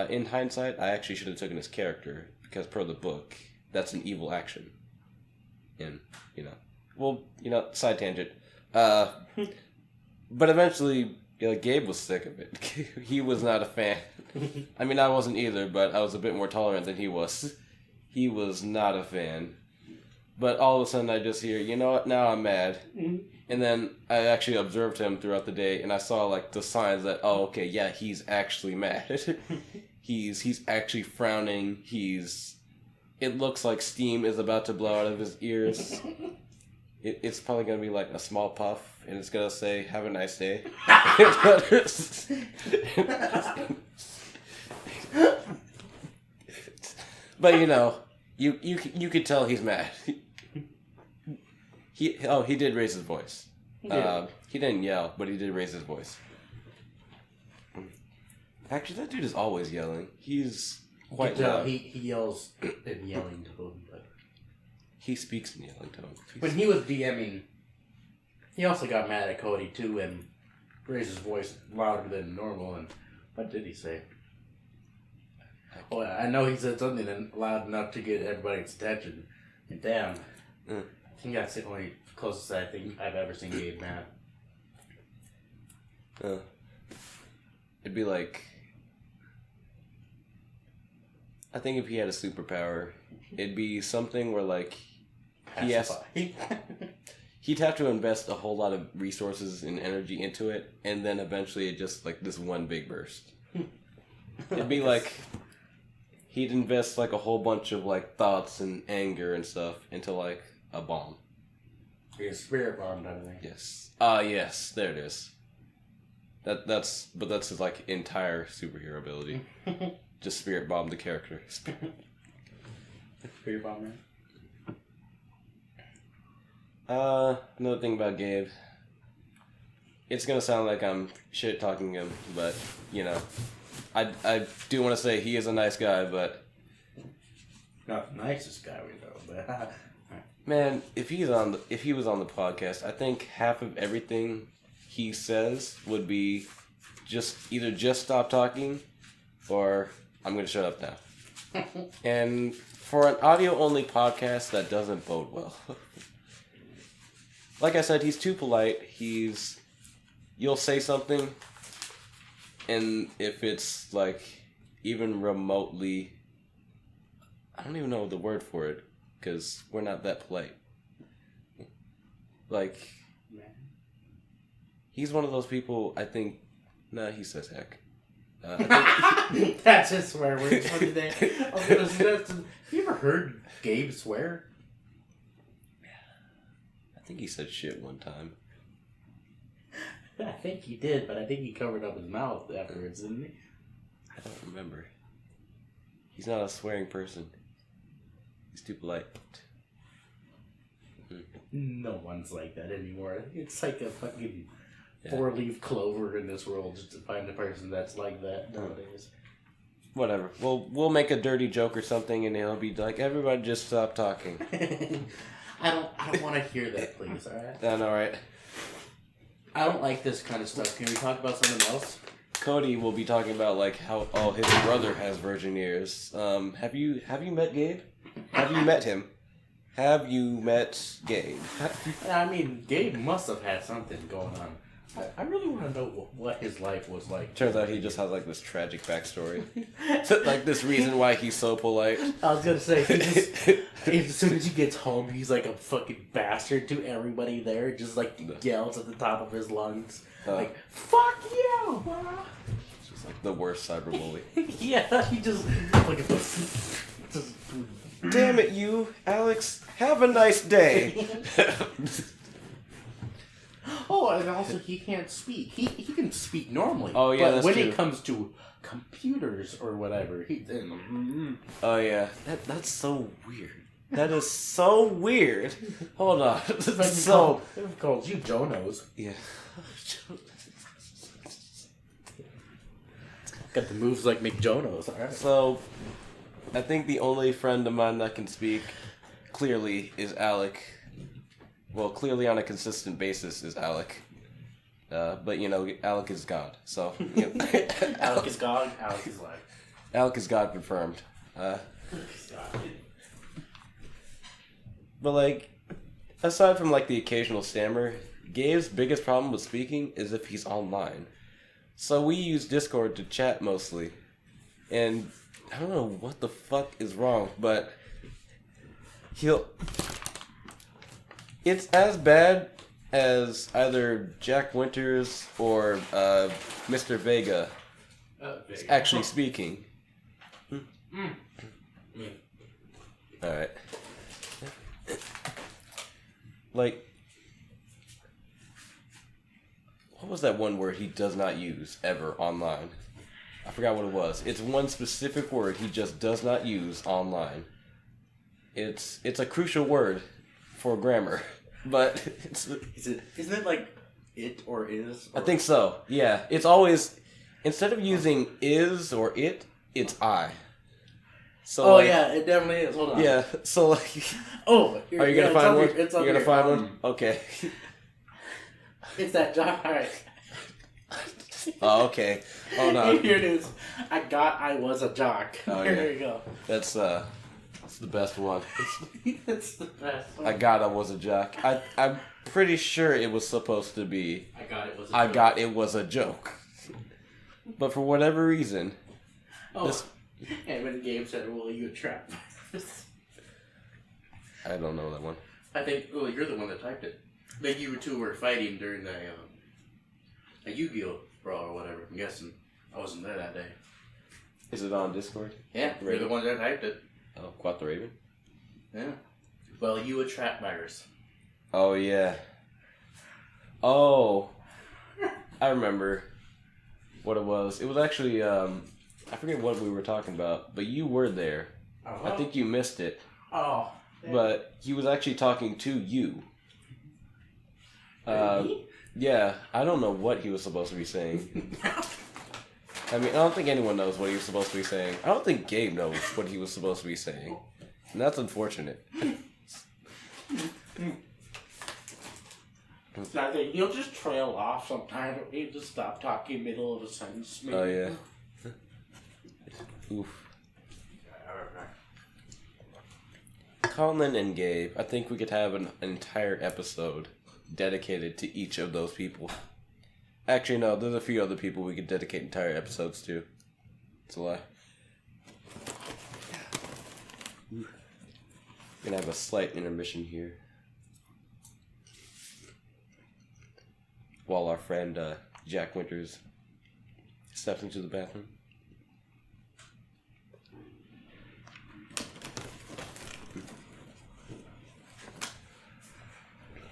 In hindsight, I actually should have taken his character, because per the book, that's an evil action. And, side tangent. But eventually, Gabe was sick of it. He was not a fan. I mean, I wasn't either, but I was a bit more tolerant than he was. He was not a fan. But all of a sudden I just hear, you know what, now I'm mad. Mm-hmm. And then I actually observed him throughout the day, and I saw, the signs that, oh, okay, yeah, he's actually mad. He's actually frowning. It looks like steam is about to blow out of his ears. It's probably going to be like a small puff, and it's going to say, have a nice day. But, you could tell he's mad. He did raise his voice. Yeah. He didn't yell, but he did raise his voice. Actually, that dude is always yelling. He's quite loud. He yells in yelling tone, but he speaks in yelling tone. When he was DMing, he also got mad at Cody too and raised his voice louder than normal. And what did he say? Well, I know he said something loud enough to get everybody's attention. And damn, I think that's the only closest I think I've ever seen Gabe mad. It'd be like, I think if he had a superpower, it'd be something where he'd have to invest a whole lot of resources and energy into it, and then eventually it just this one big burst. It'd be like he'd invest a whole bunch of thoughts and anger and stuff into a bomb. A spirit bomb, I think. Yes. Yes, there it is. That's his entire superhero ability. Just spirit bomb the character. Spirit bomb, man. Another thing about Gabe. It's gonna sound like I'm shit talking him, but you know, I do want to say he is a nice guy, but Not the nicest guy we know, but man, if he was on the podcast, I think half of everything he says would be just stop talking, or I'm gonna shut up now. And for an audio only podcast, that doesn't bode well. Like I said, he's too polite. You'll say something, and if it's like even remotely, I don't even know the word for it because we're not that polite. Like, he's one of those people. I think. Nah, he says heck. That's his swear word for today. Have you ever heard Gabe swear? I think he said shit one time. I think he did, but I think he covered up his mouth afterwards, didn't he? I don't remember. He's not a swearing person. He's too polite. No one's like that anymore. It's like a fucking four-leaf clover in this world just to find a person that's like that nowadays. Whatever. We'll make a dirty joke or something, and he'll be like, "Everybody, just stop talking." I don't want to hear that, please. All right. Then all right. I don't like this kind of stuff. Can we talk about something else? Cody will be talking about like how his brother has virgin ears. Have you met Gabe? Have you met him? Have you met Gabe? I mean, Gabe must have had something going on. I really want to know what his life was like. Turns out he just has like this tragic backstory. Like this reason why he's so polite. I was gonna say, as soon as he gets home, he's like a fucking bastard to everybody there. Just like yells at the top of his lungs, like "fuck you!" It's just like the worst cyberbully. Yeah, he just like just. Damn it, you, Alex. Have a nice day. Oh, and also he can't speak. He can speak normally. Oh yeah, but that's when true. it comes to computers or whatever, he. Oh yeah, that's so weird. That is so weird. Hold on. So called you Jonos. Yeah. Got the moves like McJonos. All right. So, I think the only friend of mine that can speak clearly is Alec. Well, clearly on a consistent basis is Alec. But, you know, Alec is God. So, you know. Alec is God, Alec is life. Alec is God confirmed. But, like, aside from, like, the occasional stammer, Gabe's biggest problem with speaking is if he's online. So we use Discord to chat mostly. And I don't know what the fuck is wrong, but it's as bad as either Jack Winters or Mr. Vega actually speaking. Alright. Like, what was that one word he does not use ever online? I forgot what it was. It's one specific word he just does not use online. It's a crucial word for grammar, but isn't it like it or is? Or... I think so. Yeah, it's always instead of using is or it, it's I. So yeah, it definitely is. Hold on. Yeah, so like, are you gonna find one? You're gonna find one? Okay. It's that job. All right. Oh, okay. Hold on. Here it is. I was a jock. Oh, Here you go. That's the best one. That's the best one. I was a jock. I'm pretty sure it was supposed to be. It was a joke. But for whatever reason. And when Gabe said, "Well, you a trap." I don't know that one. I think. Well, you're the one that typed it. I think you two were fighting during a Yu-Gi-Oh brawl or whatever. I'm guessing I wasn't there that day. Is it on Discord? Yeah, you're the one that typed it. Oh, Quat the Raven? Yeah. Well, you a trap virus. Oh, yeah. Oh. I remember what it was. It was actually, I forget what we were talking about, but you were there. Uh-huh. I think you missed it. Oh. But he was actually talking to you. Yeah, I don't know what he was supposed to be saying. I mean, I don't think anyone knows what he was supposed to be saying. I don't think Gabe knows what he was supposed to be saying. And that's unfortunate. I think he'll just trail off sometime. He'll just stop talking middle of a sentence. Maybe. Oh, yeah. Oof. Colin and Gabe, I think we could have an entire episode dedicated to each of those people. Actually, no, there's a few other people we could dedicate entire episodes to. It's a lie. We're gonna have a slight intermission here. While our friend Jack Winters steps into the bathroom.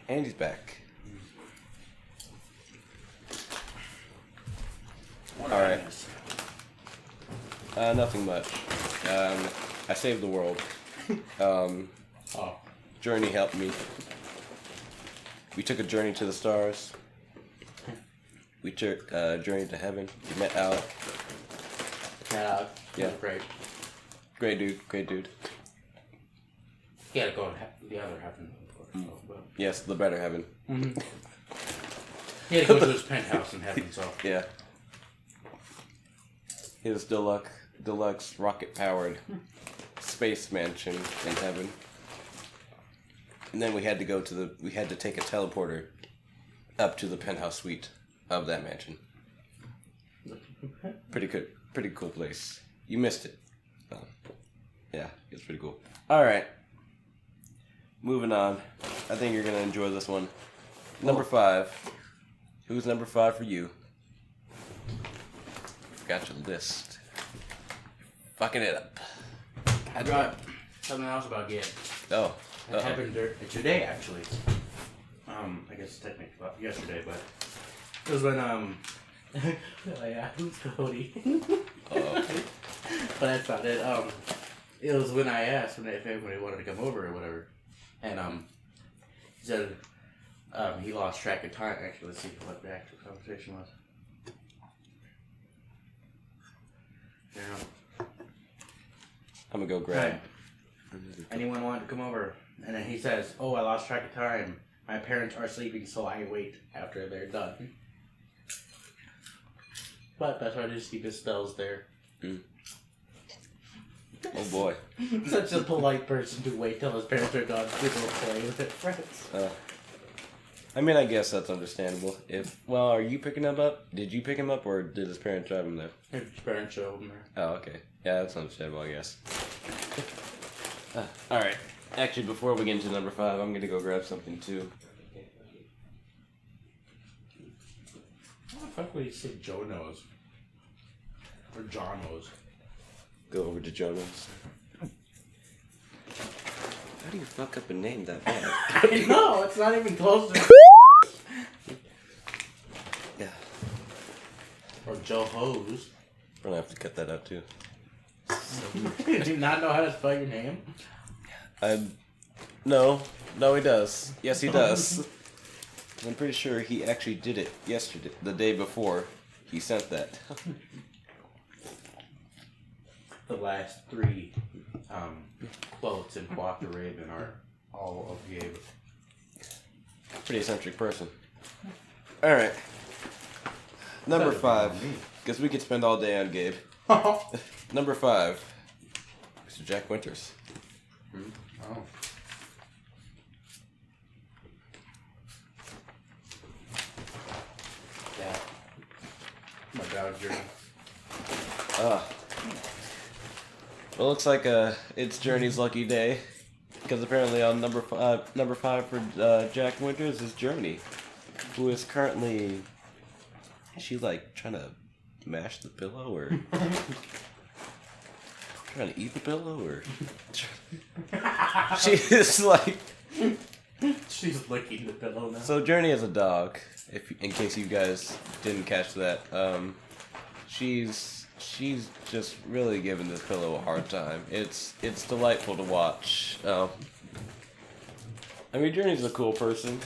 And he's back. Alright. Nothing much. I saved the world. Journey helped me. We took a journey to the stars. We took a journey to heaven. We met Alec. Yeah. Great. Great dude. He had to go to the other heaven. Yes, the better heaven. Mm-hmm. He had to go to his penthouse in heaven, so. Yeah. His deluxe rocket-powered space mansion in heaven. And then we had to take a teleporter up to the penthouse suite of that mansion. Pretty cool place. You missed it. Yeah, it's pretty cool. Alright. Moving on. I think you're going to enjoy this one. Number 5. Who's number 5 for you? Forgot your list. Fucking it up. I got something else about Gabe. Oh. It happened today, actually. I guess technically yesterday, but it was when oh yeah, who's Cody? But that's not it. It was when I asked if anybody wanted to come over or whatever, and he said he lost track of time. Actually, let's see what the actual conversation was. Yeah. I'm gonna go grab. Right. Anyone want to come over? And then he says, "Oh, I lost track of time. My parents are sleeping, so I wait after they're done." But that's why I just keep his spells there. Mm. Oh boy. Such a polite person to wait till his parents are done to go play with their friends. I mean, I guess that's understandable. Are you picking him up? Did you pick him up, or did his parents drive him there? His parents drove him there. Oh, okay. Yeah, that's understandable, I guess. Alright. Actually, before we get into number 5, I'm gonna go grab something, too. What the fuck would he say Joe knows? Or John knows? Go over to Jonas. How do you fuck up a name that bad? No, it's not even close to Yeah. Or Joe Hose. We're gonna have to cut that out, too. Do you not know how to spell your name? No, he does. Yes, he does. I'm pretty sure he actually did it yesterday, the day before he sent that. The last 3 quotes in Quack the Raven are all of Gabe. Pretty eccentric person. Alright. Number 5. Because we could spend all day on Gabe. Number 5. Mr. Jack Winters. Oh. Yeah. My dog journey. Well, it looks like it's Journey's lucky day. Because apparently on number 5 for Jack Winters is Journey. Who is currently... Is she like trying to mash the pillow or... trying to eat the pillow or... She is like... She's licking the pillow now. So Journey is a dog, in case you guys didn't catch that. She's just really giving this pillow a hard time. It's delightful to watch. I mean, Journey's a cool person,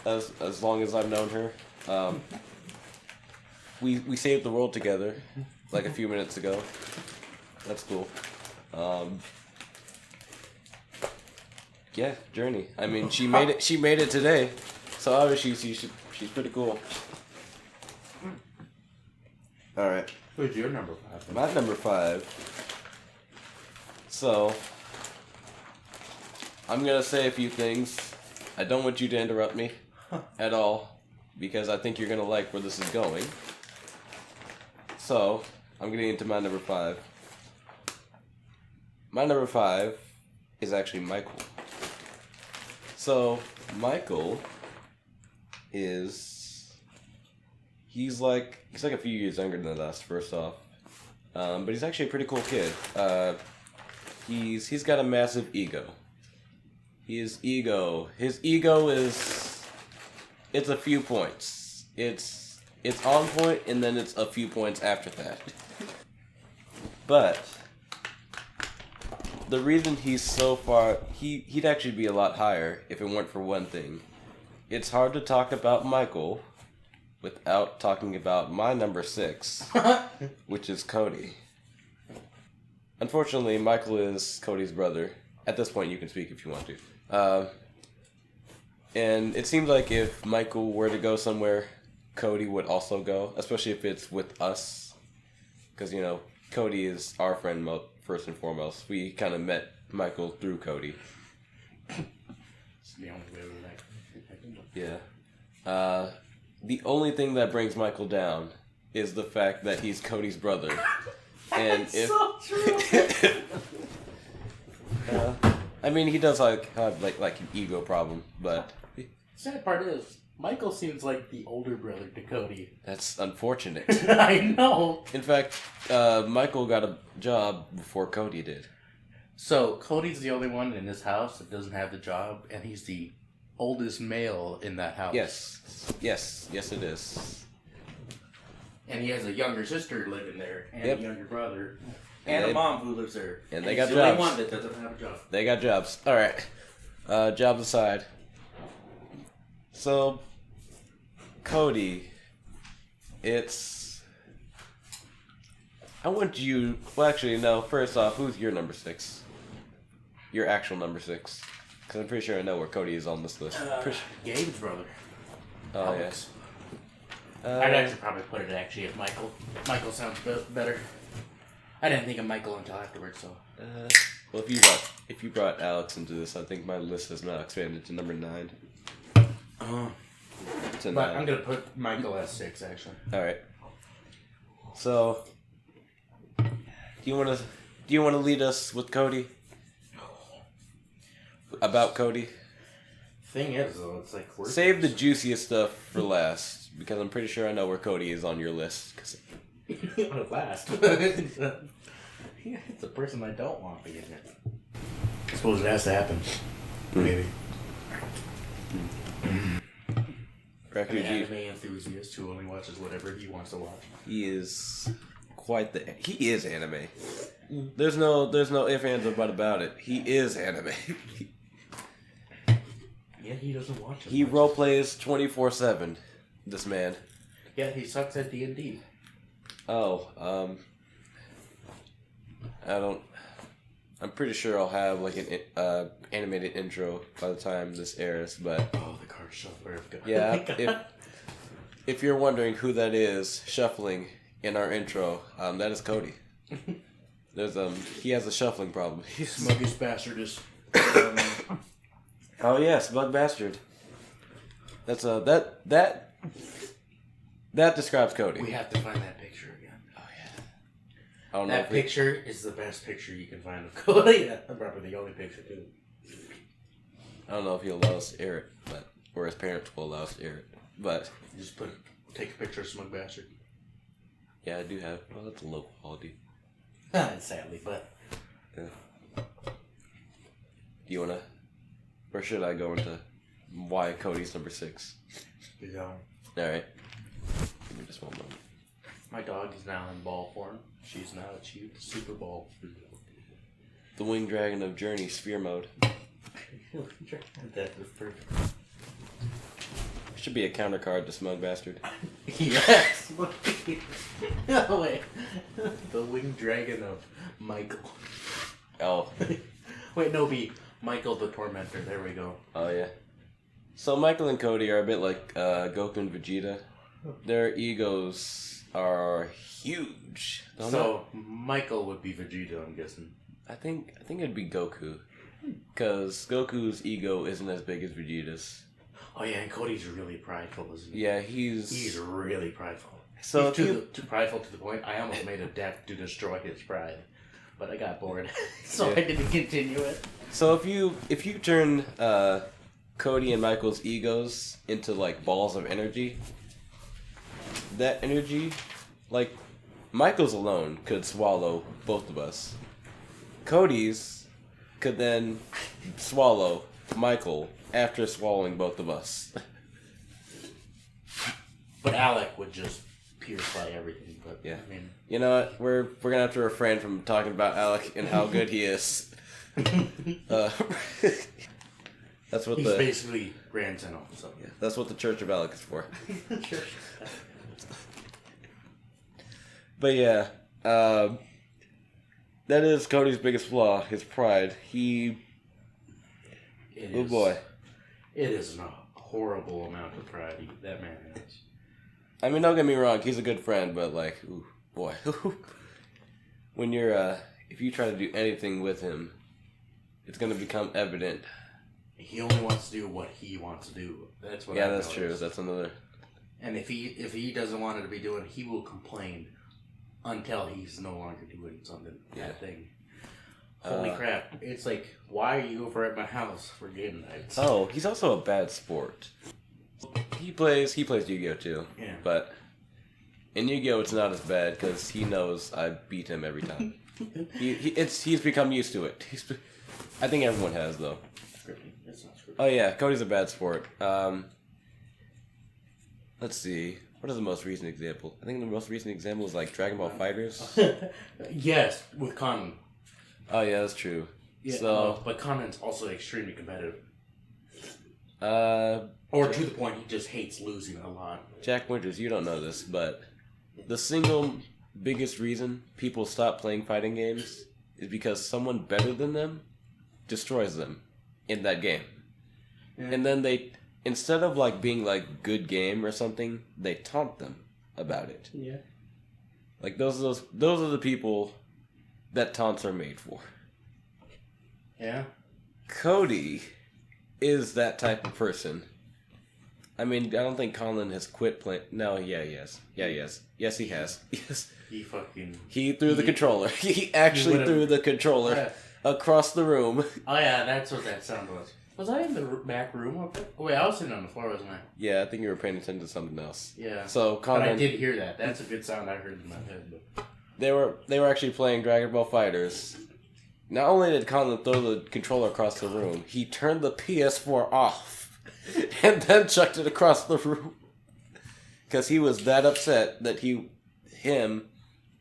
as long as I've known her. We saved the world together, like a few minutes ago. That's cool. Yeah, Journey. I mean, she made it. She made it today, so obviously she's pretty cool. All right. Who's your number 5? My number 5. So, I'm gonna say a few things. I don't want you to interrupt me at all, because I think you're gonna like where this is going. So, I'm getting into my number 5. My number 5 is actually Michael. So, Michael is... He's like a few years younger than us, first off. But he's actually a pretty cool kid. He's got a massive ego. His ego is... It's a few points. It's on point, and then it's a few points after that. But the reason he's so far... He'd actually be a lot higher if it weren't for one thing. It's hard to talk about Michael without talking about my number 6, which is Cody. Unfortunately, Michael is Cody's brother. At this point, you can speak if you want to. And it seems like if Michael were to go somewhere, Cody would also go, especially if it's with us. Because, you know, Cody is our friend first and foremost. We kind of met Michael through Cody. It's the only way we like. Yeah. The only thing that brings Michael down is the fact that he's Cody's brother. And That's so true. I mean, he does have like an ego problem, but Sad part is, Michael seems like the older brother to Cody. that's unfortunate. I know. In fact, Michael got a job before Cody did. So Cody's the only one in this house that doesn't have the job, and he's the oldest male in that house. Yes, it is. And he has a younger sister living there, and Yep. a younger brother, And and they- a mom who lives there. and they he's got the jobs. only one that doesn't have a job. They got jobs. All right. Jobs aside. So, Cody, it's... I want you... Well, actually, no. First off, who's your number 6? Your actual number 6. Because I'm pretty sure I know where Cody is on this list. Gabe's brother. Oh, Alex. yeah. I'd actually probably put it actually at Michael. Michael sounds better. I didn't think of Michael until afterwards, so... Well, if you brought Alex into this, I think my list has now expanded to number 9. To But 9. I'm gonna put Michael at 6, actually. All right. So, do you want to lead us with Cody? About Cody? Thing is, though, it's like... Save the juiciest stuff for last, because I'm pretty sure I know where Cody is on your list. At last. It's a person I don't want to be in it. I suppose it has to happen. Maybe. An Refugee. anime enthusiast who only watches whatever he wants to watch. He is quite the... He is anime. There's no ifs, ands, or but about it. He is anime. Yeah, he doesn't watch it. He roleplays 24/7. This man. Yeah, he sucks at D&D. Oh, I'm pretty sure I'll have like an animated intro by the time this airs, but Oh, the card shuffler. yeah, if you're wondering who that is shuffling in our intro, that is Cody. There's he has a shuffling problem. Smuggish bastard is... Oh yeah, smug bastard. That's that describes Cody. We have to find that picture again. Oh yeah. I don't know. That picture is the best picture you can find of Cody. That's probably the only picture, too. I don't know if he'll allow us to air it, or his parents will allow us to air it. But You just take a picture of Smug Bastard. yeah, I do have. Well, that's a low quality. Sadly, but... Yeah. Do you wanna? Or should I go into why Cody's number 6? You know, All right. Give me just one moment. my dog is now in ball form. She's now achieved Super Bowl. The winged dragon of Journey, sphere mode. That was perfect. Should be a counter card to Smug Bastard. Yes! No, wait. The winged dragon of Michael. Oh. Wait, no, be Michael the Tormentor. There we go. Oh, yeah. So Michael and Cody are a bit like Goku and Vegeta. Their egos are huge. So Michael would be Vegeta, I'm guessing. I think it'd be Goku. Because Goku's ego isn't as big as Vegeta's. Oh yeah, and Cody's really prideful, isn't he? Yeah, he's really prideful. So he's too prideful to the point I almost made a deck to destroy his pride, but I got bored, so I didn't continue it. So if you turn Cody and Michael's egos into like balls of energy, that energy, like Michael's alone could swallow both of us. Cody's could then swallow Michael after swallowing both of us. But Alec would just purify everything. But yeah, I mean, you know what? We're gonna have to refrain from talking about Alec and how good he is. That's what he's basically Grand Tenno. So yeah, that's what the Church of Alec is for. But yeah, that is Cody's biggest flaw, his pride. Oh boy. It is a horrible amount of pride that man has. I mean, don't get me wrong, he's a good friend, but like, ooh, boy. When you're, if you try to do anything with him, it's gonna become evident. He only wants to do what he wants to do. That's what. Yeah, that's true. That's another. And if he doesn't want it to be doing, he will complain until he's no longer doing something. That thing. Holy crap! It's like, why are you over at my house for game nights? Oh, he's also a bad sport. He plays Yu-Gi-Oh too. Yeah. But in Yu-Gi-Oh it's not as bad because he knows I beat him every time. He's become used to it. I think everyone has though. That's not scripted. Oh yeah, Cody's a bad sport. Let's see. What is the most recent example? I think the most recent example is like Dragon Ball Fighters. Yes, with Conan. Oh yeah, that's true. Yeah, but Conan's also extremely competitive. Or to the point he just hates losing a lot. Jack Winters, you don't know this, but the single biggest reason people stop playing fighting games is because someone better than them destroys them in that game. Yeah. And then they, instead of like being like good game or something, they taunt them about it. Yeah. Like those are the people that taunts are made for. Yeah. Cody is that type of person. I mean, I don't think Colin has quit playing. No, yeah, he has. Yeah, he has. Yes, he has. Yes. He threw the controller. He actually threw the controller across the room. Oh yeah, that's what that sound was. Was I in the back room? Oh wait, I was sitting on the floor, wasn't I? Yeah, I think you were paying attention to something else. Yeah. So Colin, but I did hear that. That's a good sound I heard in my head. But they were actually playing Dragon Ball Fighters. Not only did Colin throw the controller across the room, he turned the PS4 off and then chucked it across the room because he was that upset that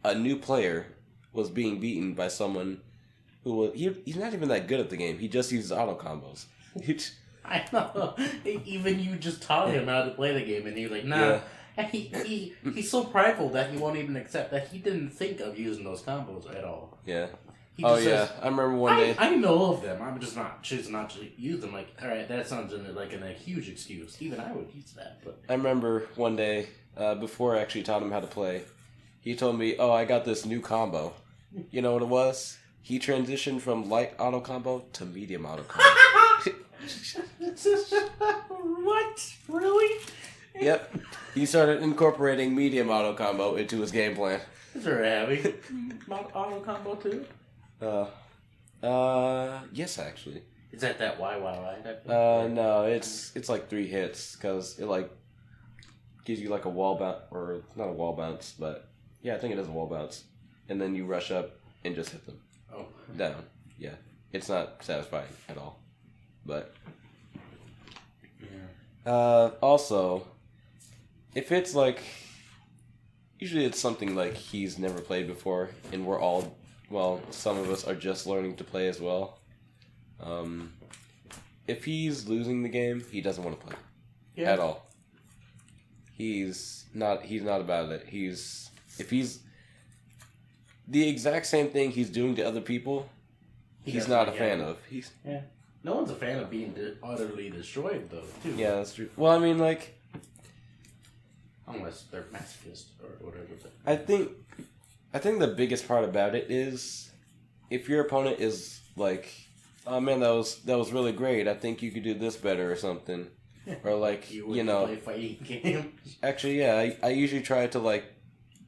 a new player, was being beaten by someone who was he's not even that good at the game. He just uses auto combos. I know. Even you just taught him how to play the game, and he was like, "Nah." Yeah. He's so prideful that he won't even accept that he didn't think of using those combos at all. Yeah. Says, I remember one day. I know of them. I'm just not choosing not to use them. Like, all right, that sounds like a huge excuse. Even I would use that. But I remember one day before I actually taught him how to play, he told me, "Oh, I got this new combo." You know what it was? He transitioned from light auto combo to medium auto combo. What? Really? Yep. He started incorporating medium auto combo into his game plan. Is there a heavy auto combo too? Yes, actually. Is that YYY type thing? No, it's like 3 hits, because it like gives you like a wall bounce, or not a wall bounce, but yeah, I think it is a wall bounce. And then you rush up and just hit them. Oh. Down. Yeah. It's not satisfying at all. But also, if it's like, usually it's something like he's never played before, and we're all, well, some of us are just learning to play as well. if he's losing the game, he doesn't want to play at all. He's not about it. If he's the exact same thing he's doing to other people, he's not a fan of. No one's a fan of being utterly destroyed, though, too. Yeah, that's true. Well, I mean, like... Unless they're masochist or whatever. I think the biggest part about it is if your opponent is like, oh man, that was really great. I think you could do this better or something. Or like, you know... play fighting games. Actually, yeah, I usually try to like...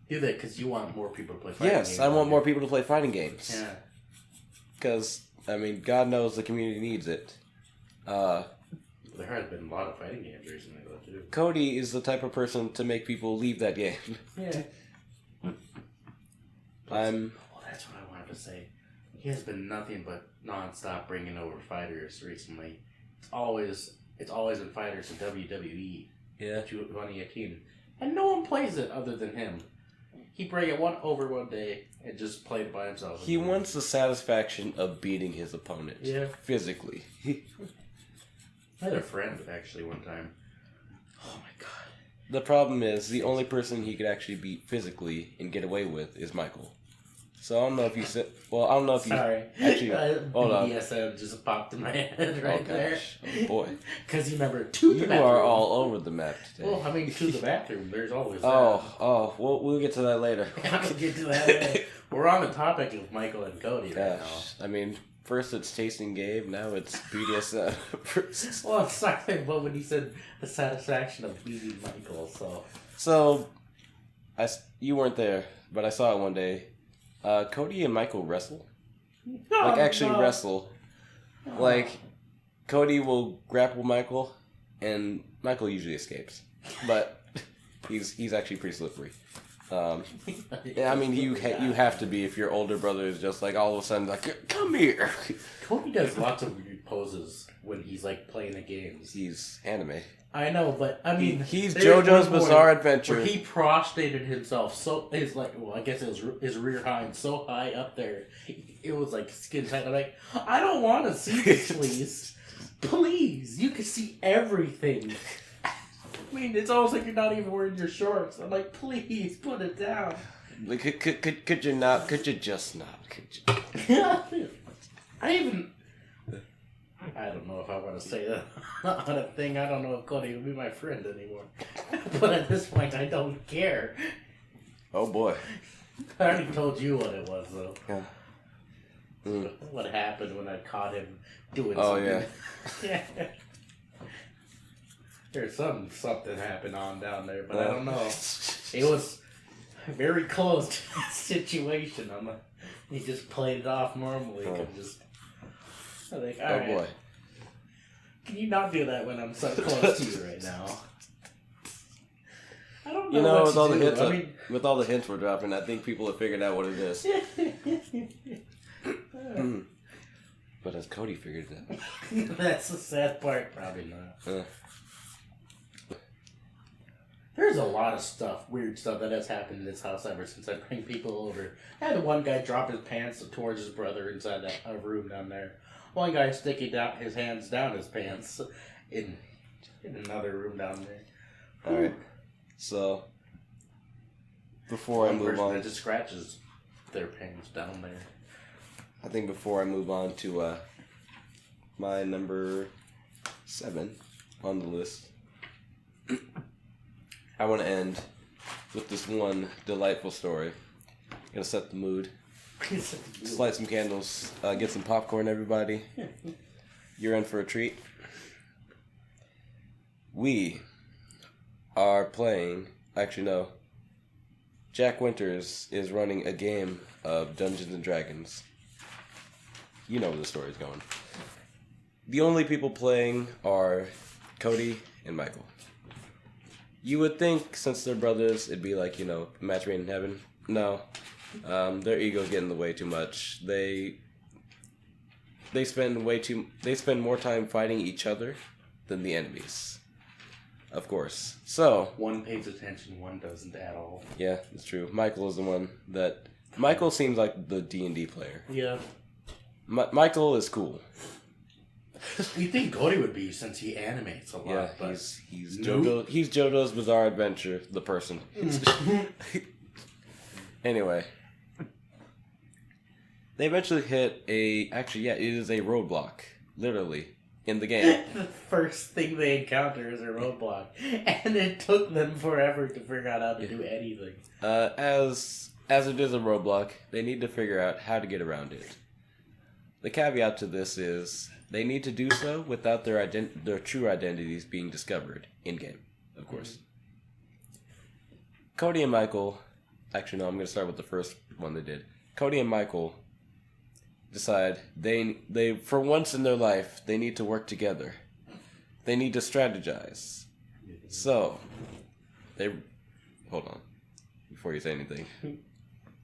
Do that because you want more people to play fighting games. Yes, I want more people to play fighting games. Yeah. Because... I mean, God knows the community needs it. There has been a lot of fighting games recently, though, too. Cody is the type of person to make people leave that game. Yeah. Well, that's what I wanted to say. He has been nothing but non-stop bringing over fighters recently. It's always been fighters in WWE. Yeah. 2018. And no one plays it other than him. He bring it over one day and just played it by himself. He wants the satisfaction of beating his opponent. Yeah. Physically. I had a friend, actually, one time. Oh, my God. The problem is, the only person he could actually beat physically and get away with is Michael. So I don't know if you said... Well, I don't know if you... Sorry. Actually, hold on. BDSM just popped in my head right there. Oh, boy. Because you remember to the bathroom. You are all over the map today. Well, I mean, to the bathroom. There's always that. Oh, we'll get to that later. We'll get to that later. We're on the topic of Michael and Cody right now. I mean, first it's tasting Gabe, now it's BDSM. Well, I'm sorry, but when you said the satisfaction of beating Michael, So, you weren't there, but I saw it one day. Cody and Michael wrestle. Wrestle. Oh. Like, Cody will grapple Michael, and Michael usually escapes. But he's actually pretty slippery. I mean, you have to be if your older brother is just like all of a sudden like, come here. Cody does lots of weird poses when he's like playing the games. He's anime. I know, but I mean, he's JoJo's Bizarre Adventure. Where he prostrated himself I guess it was his rear hind so high up there, it was like skin tight. I'm like, I don't want to see this, please, please. You can see everything. I mean, it's almost like you're not even wearing your shorts. I'm like, please put it down. Like, could you not? Could you just not? Could you? I don't know if I want to say that on a thing. I don't know if Cody will be my friend anymore. But at this point, I don't care. Oh boy. I already told you what it was, though. Yeah. Mm. What happened when I caught him doing something. Oh, yeah. There's something happened on down there, but I don't know. It was very close to that situation. He just played it off normally. I think, all right. Boy. Can you not do that when I'm so close to you right now? I don't know. You know, what with all the hints we're dropping, I think people have figured out what it is. But has Cody figured it out? That's the sad part. Probably not. There's a lot of weird stuff that has happened in this house ever since I bring people over. I had one guy drop his pants towards his brother inside a room down there. One guy sticking his hands down his pants in another room down there. Alright. So, before I move on... that just scratches their pants down there. I think before I move on to my number 7 on the list, I want to end with this one delightful story. Gonna set the mood. Just light some candles, get some popcorn, everybody. You're in for a treat. We are playing... Actually, no. Jack Winters is running a game of Dungeons & Dragons. You know where the story's going. The only people playing are Cody and Michael. You would think, since they're brothers, it'd be like, match made in heaven. No. Their egos get in the way too much. They spend more time fighting each other than the enemies. Of course. So one pays attention, one doesn't at all. Yeah, it's true. Michael is the one that... Michael seems like the D&D player. Yeah. Michael is cool. You think Cody would be since he animates a lot. Yeah, but he's nope. JoJo's Bizarre Adventure, the person. Anyway, they eventually hit it is a roadblock, literally, in the game. The first thing they encounter is a roadblock, and it took them forever to figure out how to do anything. As it is a roadblock, they need to figure out how to get around it. The caveat to this is they need to do so without their true identities being discovered in-game, of course. Cody and Michael... Actually, no, I'm going to start with the first one they did. Cody and Michael decide they for once in their life, they need to work together. They need to strategize. So, hold on, before you say anything.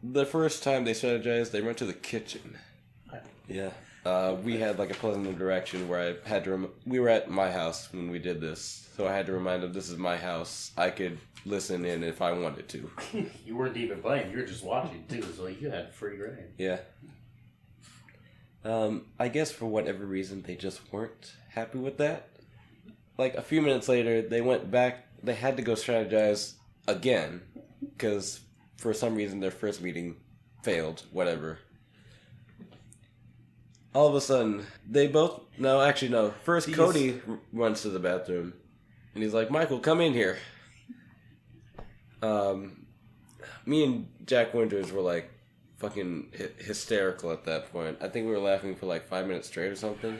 The first time they strategized, they went to the kitchen. Yeah. We had like a pleasant interaction where I had to we were at my house when we did this, so I had to remind them this is my house. I could listen in if I wanted to. You weren't even playing, you were just watching too, so you had free reign. Yeah. I guess for whatever reason they just weren't happy with that. Like a few minutes later, they went back. They had to go strategize again because for some reason their first meeting failed. Whatever. All of a sudden, they both... No, actually, no. First, Cody runs to the bathroom, and he's like, Michael, come in here. Me and Jack Winters were, like, fucking hysterical at that point. I think we were laughing for, like, 5 minutes straight or something.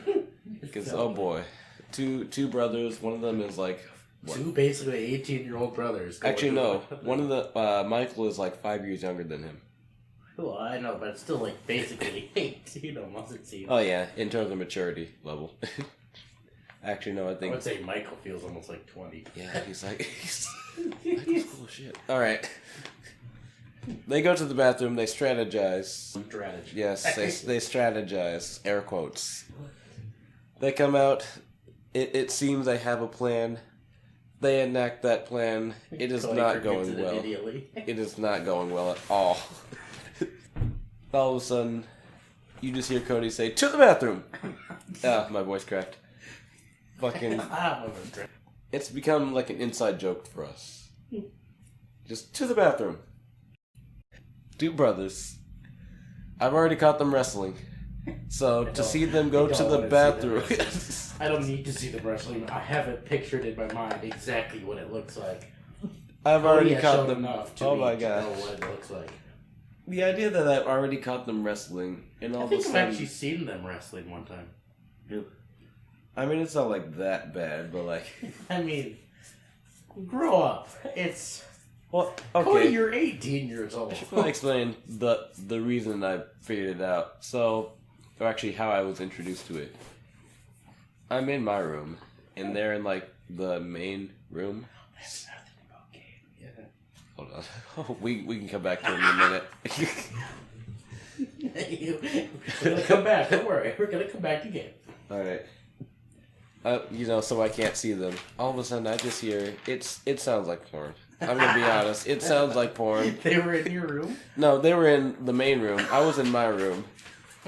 Because, oh boy. Two brothers. One of them is, like... What? Two basically 18-year-old brothers. Actually, no. One of the... Michael is, like, 5 years younger than him. Well, I know, but it's still, like, basically 18 almost, it seems. Oh, yeah, in terms of maturity level. Actually, no, I think... I would say Michael feels almost like 20. Yeah, he's Michael's cool as shit. Alright. They go to the bathroom, they strategize. Strategy. Yes, they strategize. Air quotes. They come out. It seems they have a plan. They enact that plan. It is not going well. It is not going well at all. All of a sudden, you just hear Cody say, "To the bathroom!" My voice cracked. Fucking... It's become like an inside joke for us. Just, to the bathroom. Two brothers. I've already caught them wrestling. So, to see them go to the bathroom... I don't need to see them wrestling. I have it pictured in my mind exactly what it looks like. I've already caught them... Oh my god. Know what it looks like. The idea that I've already caught them wrestling, and all of a sudden... I've actually seen them wrestling one time. I mean, it's not like that bad, but like... I mean, grow up. It's... Well, okay. Cody, you're 18 years old. I should probably explain the reason I figured it out. So, or actually how I was introduced to it. I'm in my room, and they're in like the main room. That's nothing about game. Yeah. Hold on. Oh, we can come back to it in a minute. We're gonna come back. Don't worry. We're gonna come back to game. All right. So I can't see them. All of a sudden, I just hear it sounds like porn. I'm gonna be honest. It sounds like porn. They were in your room? No, they were in the main room. I was in my room,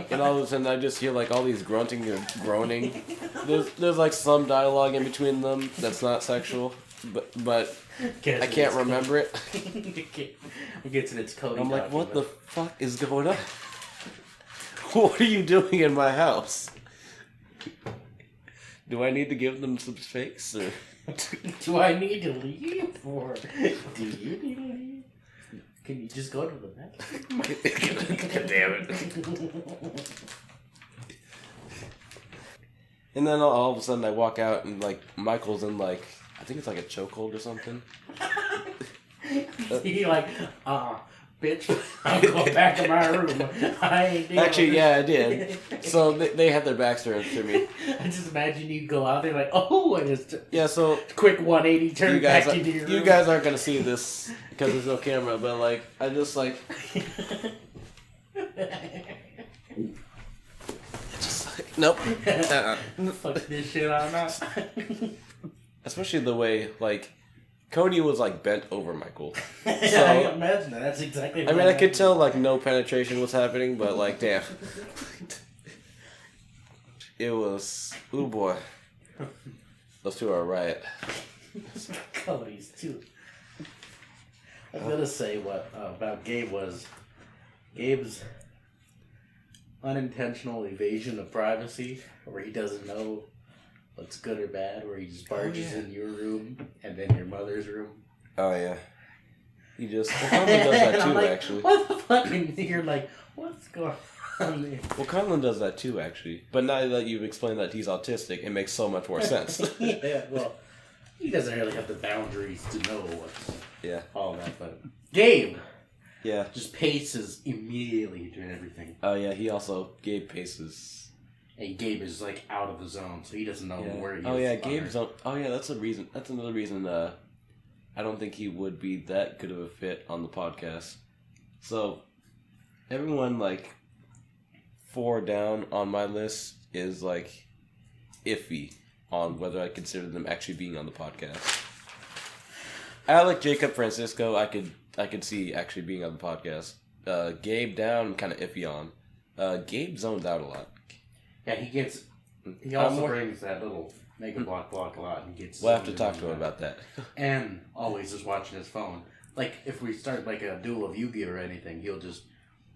and all of a sudden, I just hear like all these grunting and groaning. There's like some dialogue in between them that's not sexual, but I can't remember it. It gets in its Cody. I'm like, what the fuck is going on? What are you doing in my house? Do I need to give them some space, or do I need to leave, or do you need to leave? Can you just go to the bathroom? God damn it! And then all of a sudden, I walk out, and like Michael's in like I think it's like a chokehold or something. He like, bitch, I'm going back to my room. Actually, yeah, I did. So they had their backs turned to me. I just imagine you go out there like, oh, and just so quick 180 turn back into your room. You guys aren't gonna see this because there's no camera, but like I just like, nope. Fuck this shit, I'm not. Especially the way like. Cody was like bent over Michael. So, yeah, I imagine that. That's exactly what I could tell like no penetration was happening, but like damn. It was, ooh boy. Those two are a riot. Cody's too. I was gonna say what about Gabe was Gabe's unintentional evasion of privacy, where he doesn't know what's good or bad, where he just barges in your room and then your mother's room. Oh yeah. He just Conlon does that too, like, actually. What the fuck? And you're like, what's going on there? Well, Conlon does that too, actually. But now that you've explained that he's autistic, it makes so much more sense. Yeah, well, he doesn't really have the boundaries to know what's all that, but Gabe just paces immediately doing everything. Oh yeah, he also Gabe paces. And Gabe is like out of the zone, so he doesn't know where he is. Oh yeah, Gabe's on. Oh yeah, that's a reason. That's another reason. I don't think he would be that good of a fit on the podcast. So, everyone like 4 down on my list is like iffy on whether I consider them actually being on the podcast. Alec, Jacob, Francisco, I could see actually being on the podcast. Gabe down, I'm kind of iffy on. Gabe zones out a lot. Yeah, he also brings that little Mega Block a lot and gets. We'll have to talk to him about that. And always just watching his phone. Like if we start like a duel of Yu-Gi-Oh or anything, he'll just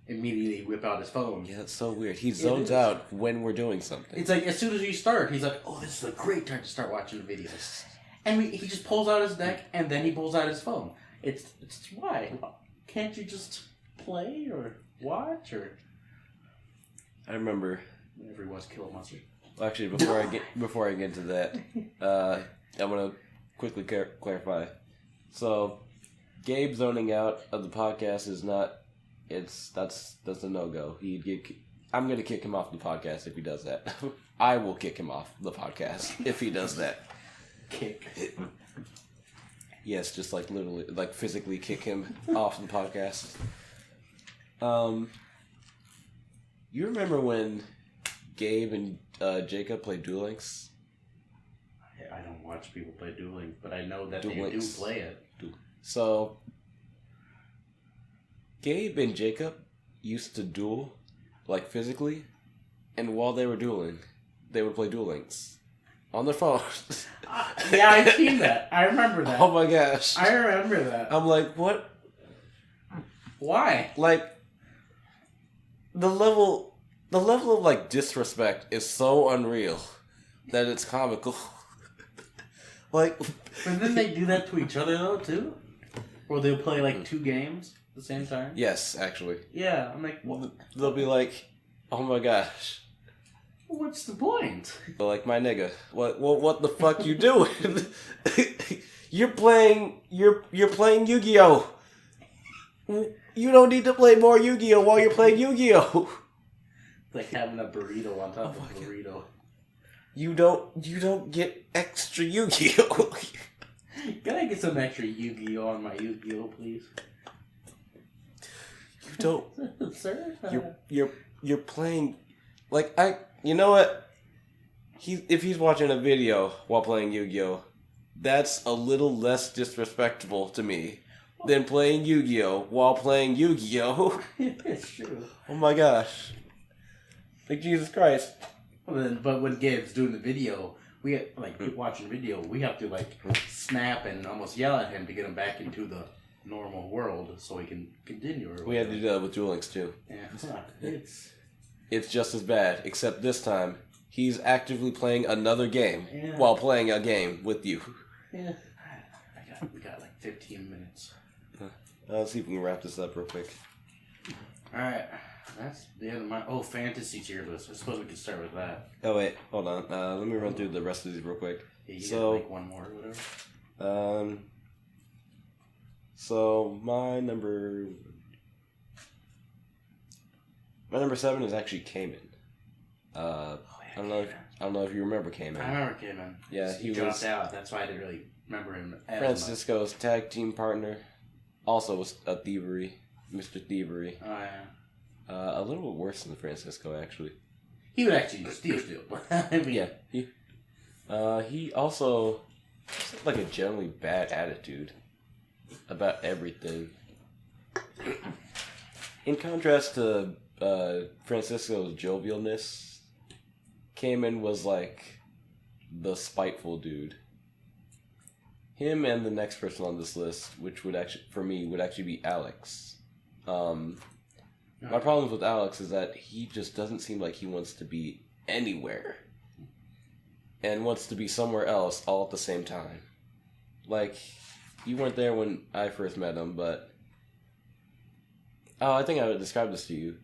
immediately whip out his phone. Yeah, that's so weird. He zones out when we're doing something. It's like as soon as we start, he's like, "Oh, this is a great time to start watching the videos," and he just pulls out his deck and then he pulls out his phone. It's why can't you just play or watch or? I remember. Whenever he wants to kill a monster. Well, actually, before I get into that, I want to quickly clarify. So, Gabe zoning out of the podcast is not. That's a no-go. I'm gonna kick him off the podcast if he does that. I will kick him off the podcast if he does that. Kick. Yes, just like literally, like physically kick him off the podcast. You remember when Gabe and Jacob played Duel Links? I don't watch people play Duel Links, but I know that they do play it. So, Gabe and Jacob used to duel, like physically, and while they were dueling, they would play Duel Links on their phones. Yeah, I've seen that. I remember that. Oh my gosh. I remember that. I'm like, what? Why? Like, the level of like disrespect is so unreal that it's comical. Like, but then they do that to each other though too, or they'll play like 2 games at the same time. Yes, actually. Yeah, I'm like, what? They'll be like, "Oh my gosh." What's the point? But like, my nigga, what the fuck you doing? You're playing Yu-Gi-Oh. You don't need to play more Yu-Gi-Oh while you're playing Yu-Gi-Oh. Like having a burrito on top of a burrito. You don't get extra Yu-Gi-Oh. Can I get some extra Yu-Gi-Oh on my Yu-Gi-Oh, please? You don't. Sir? You're playing. Like, you know what? If he's watching a video while playing Yu-Gi-Oh, that's a little less disrespectful to me than playing Yu-Gi-Oh while playing Yu-Gi-Oh. It's true. Oh my gosh. Like, Jesus Christ. But when Gabe's doing the video, we watching video, we have to like snap and almost yell at him to get him back into the normal world so he can continue. We had to do that with Duel Links too. Yeah, it's just as bad, except this time he's actively playing another game while playing a game with you. Yeah. We got like 15 minutes. Let's see if we can wrap this up real quick. Alright. That's the end of my fantasy tier list. I suppose we could start with that. Oh wait, hold on. Let me run through the rest of these real quick. Yeah, you got like one more or whatever. So my number 7 is actually Cayman. I don't know if you remember Cayman. I remember Cayman. Yeah, he dropped out. That's why I didn't really remember him. Francisco's tag team partner, also was a Thievery, Mr. Thievery. Oh yeah. A little bit worse than Francisco, actually. He would actually steal. I mean, yeah. He also has like a generally bad attitude about everything. In contrast to Francisco's jovialness, came in was like the spiteful dude. Him and the next person on this list, which would actually, for me, would actually be Alex. My problems with Alex is that he just doesn't seem like he wants to be anywhere. And wants to be somewhere else all at the same time. Like, you weren't there when I first met him, but... Oh, I think I would describe this to you.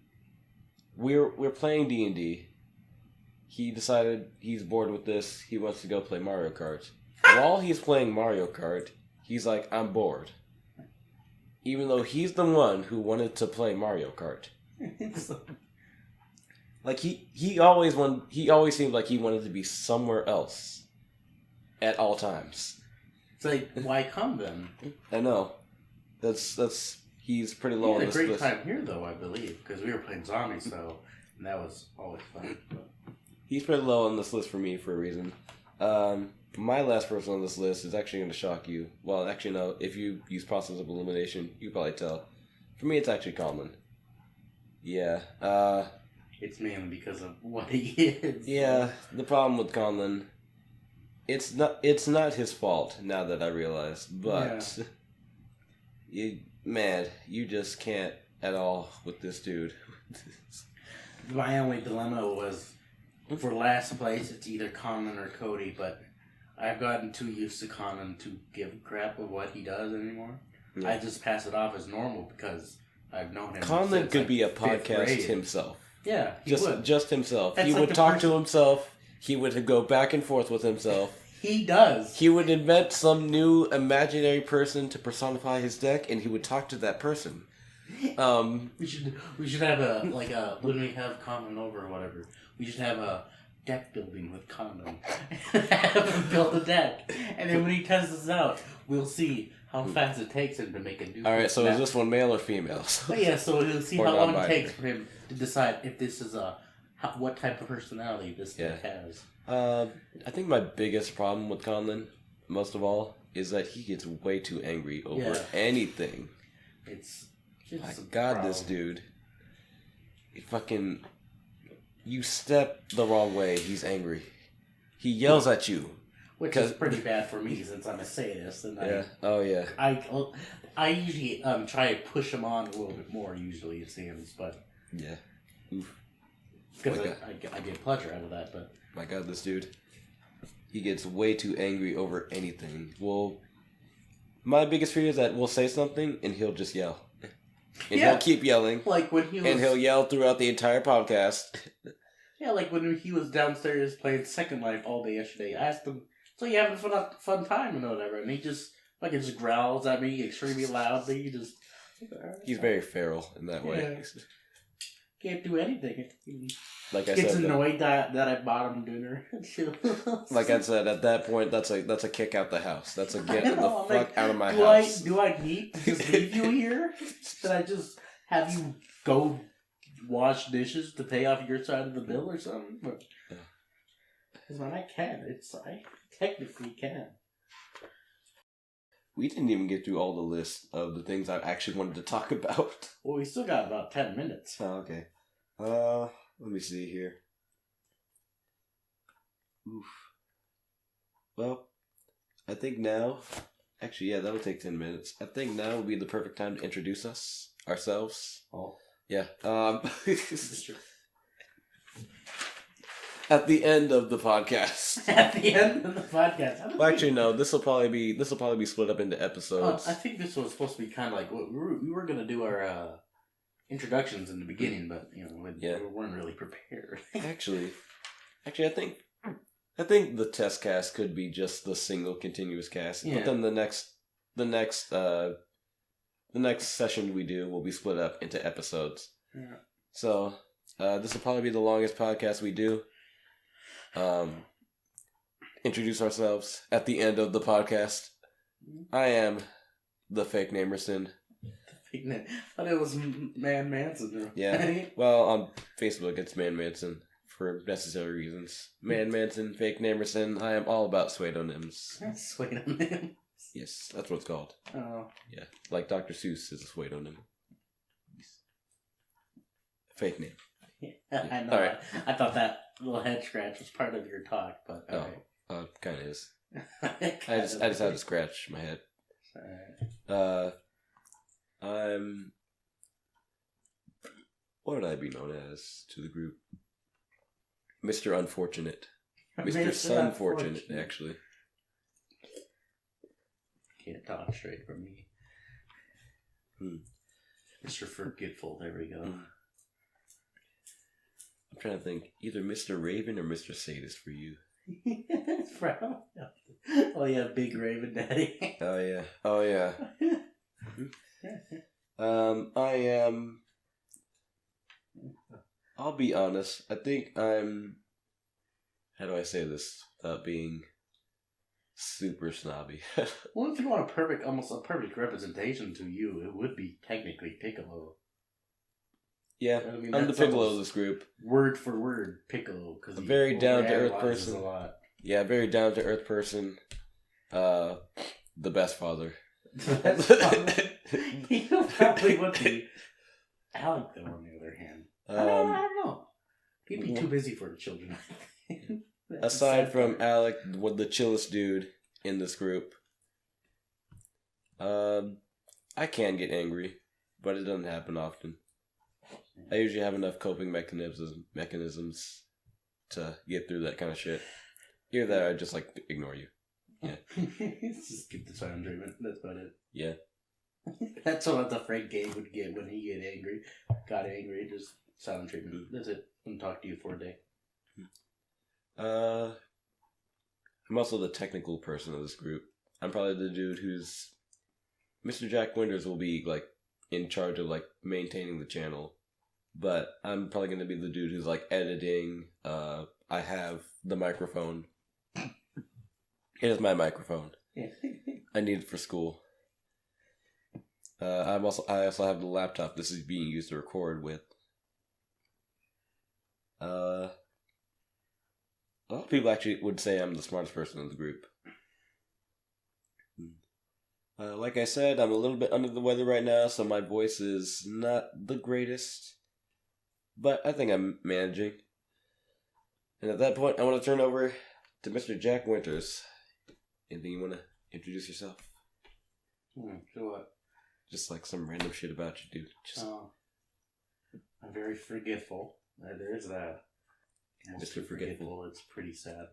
We're playing D&D. He decided he's bored with this. He wants to go play Mario Kart. While he's playing Mario Kart, he's like, I'm bored. Even though he's the one who wanted to play Mario Kart. Like, he always seemed like he wanted to be somewhere else. At all times. It's like, why come then? I know. He's pretty low on this list. He had a great time here, though, I believe, because we were playing zombies, so and that was always fun. But. He's pretty low on this list for me for a reason. My last person on this list is actually going to shock you. Well, actually, no. If you use process of elimination, you can probably tell. For me, it's actually Conlon. Yeah. It's mainly because of what he is. Yeah. The problem with Conlon, it's not his fault. Now that I realize, but you just can't at all with this dude. My only dilemma was, for last place, it's either Conlon or Cody, but I've gotten too used to Conlon to give a crap of what he does anymore. Yeah. I just pass it off as normal because I've known him. Conlon could be a podcast himself. Yeah, just himself. He would talk to himself. He would go back and forth with himself. He does. He would invent some new imaginary person to personify his deck, and he would talk to that person. We should have when we have Conlon over or whatever, we should have a deck building with Conlon. Have him build a deck, and then when he tests us out, we'll see how fast it takes him to make a new. All right, so is this one male or female? Yeah, so we'll see how long it takes for him to decide if this is what type of personality this deck has. I think my biggest problem with Conlon, most of all, is that he gets way too angry over anything. It's my God, this dude. You step the wrong way, he's angry. He yells at you. Which is pretty bad for me since I'm a sadist. And I usually try to push him on a little bit more, usually, it seems, but... Yeah. Because I get pleasure out of that, but... My God, this dude. He gets way too angry over anything. Well, my biggest fear is that we'll say something and he'll just yell. And he'll keep yelling. Like when he was... And he'll yell throughout the entire podcast. Yeah, like when he was downstairs playing Second Life all day yesterday. I asked him, so you having a fun time and whatever? And he just growls at me extremely loudly. He's very feral in that way. Yeah. Can't do anything. Like I gets said, annoyed that I bought him dinner. Like I said, at that point, that's a kick out the house. That's a get the fuck out of my house. Do I need to just leave you here? Should I just have you go wash dishes to pay off your side of the bill or something? Because when I can, I technically can. We didn't even get through all the list of the things I actually wanted to talk about. Well, we still got about 10 minutes. Oh, okay. Let me see here. Oof. Well, I think now... Actually, yeah, that'll take 10 minutes. I think now would be the perfect time to introduce ourselves. Oh. Yeah. At the end of the podcast. At the end of the podcast. Well, actually, no. This will probably be split up into episodes. I think this was supposed to be kind of like we were gonna do our introductions in the beginning, but we weren't really prepared. Actually, I think the test cast could be just the single continuous cast, but then the next session we do will be split up into episodes. Yeah. So this will probably be the longest podcast we do. Introduce ourselves at the end of the podcast. I am the fake Namerson. Fake name. I thought it was Man Manson. Yeah. Well, on Facebook it's Man Manson for necessary reasons. Man Manson, fake Namerson. I am all about pseudonyms. Pseudonyms. Yes, that's what it's called. Oh. Yeah, like Dr. Seuss is a pseudonym. Fake name. Yeah, I know. All right. I thought that little head scratch was part of your talk, but alright. Kind of is. I just had to scratch my head. What would I be known as to the group? Mr. Unfortunate. Mr. Sunfortunate, actually. Can't talk straight from me. Mr. Forgetful, there we go. I'm trying to think. Either Mr. Raven or Mr. Sadist for you. Oh yeah, Big Raven Daddy. Oh yeah. I am... I'll be honest. I think I'm... How do I say this without being super snobby? Well, if you want almost a perfect representation to you, it would be technically Piccolo. Yeah, I mean, I'm the Piccolo of this group. Word for word, Piccolo. A very down-to-earth person. A lot. Yeah, very down-to-earth person. The best father. The best father? You probably would be. Alec, though, on the other hand. I don't know. He'd be too busy for the children. Aside from Alec, the chillest dude in this group, I can get angry, but it doesn't happen often. I usually have enough coping mechanisms to get through that kind of shit. Either that, or I just ignore you. Yeah. Just get the silent treatment. That's about it. Yeah. That's what the Frank Gabe would get when he got angry. Just silent treatment. That's it. Wouldn't talk to you for a day. I'm also the technical person of this group. I'm probably the dude who's... Mr. Jack Winters will be, in charge of, maintaining the channel. But I'm probably going to be the dude who's, editing. I have the microphone. It is my microphone. I need it for school. I also have the laptop this is being used to record with. A lot of people actually would say I'm the smartest person in the group. Like I said, I'm a little bit under the weather right now, so my voice is not the greatest. But I think I'm managing. And at that point, I want to turn over to Mr. Jack Winters. Anything you want to introduce yourself? So what? Just some random shit about you, dude. I'm very forgetful. There is that. Mr. Forgetful. It's pretty sad.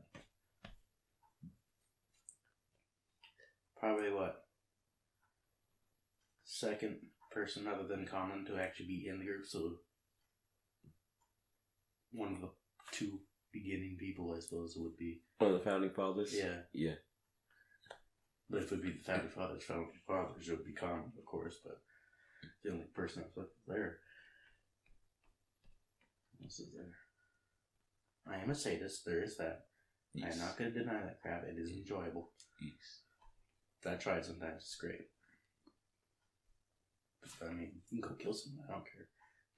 Probably what? Second person other than Common to actually be in the group, so one of the two beginning people, I suppose, would be. One of the founding fathers? Yeah. Yeah. But if it would be the founding fathers, it would be Common, of course, but the only person that's there. What else is there? I am a sadist, there is that. Yes. I'm not going to deny that crap, it is enjoyable. Yes. I tried sometimes, it's great. But, you can go kill someone, I don't care.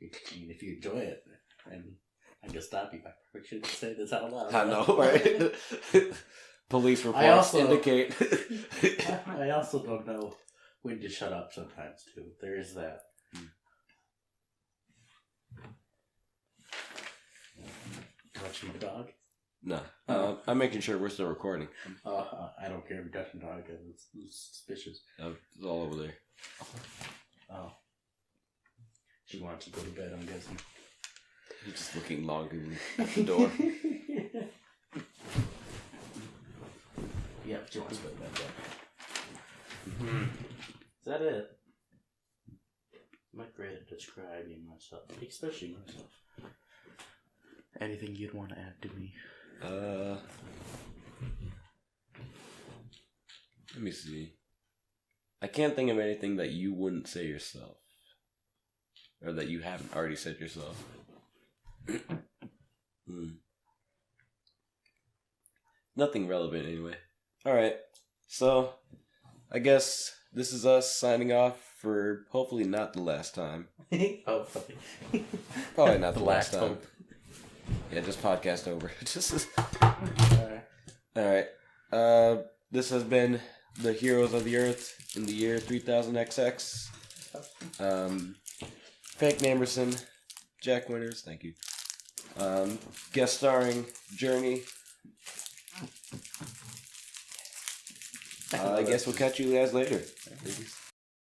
If you enjoy it, and I can stop you, I shouldn't say this out loud. I know, right? Police reports indicate. I also don't know when to shut up sometimes, too. There is that. Touching the dog? No. I'm making sure we're still recording. I don't care if you're touching the dog, because it's suspicious. It's all over there. Oh. She wants to go to bed, I'm guessing. You're just looking longingly at the door. Yep, she wants to go to bed, yeah. Is that it? I'm not great at describing myself, especially myself. Anything you'd want to add to me? Let me see. I can't think of anything that you wouldn't say yourself. Or that you haven't already said yourself. Nothing relevant anyway. Alright. So, I guess this is us signing off for hopefully not the last time. Hopefully. Probably not the last time. Hope. Yeah, just podcast over. Alright. This has been the Heroes of the Earth in the year 3000XX. Frank Namerson, Jack Winters, thank you. Guest starring Journey. I guess we'll catch you guys later.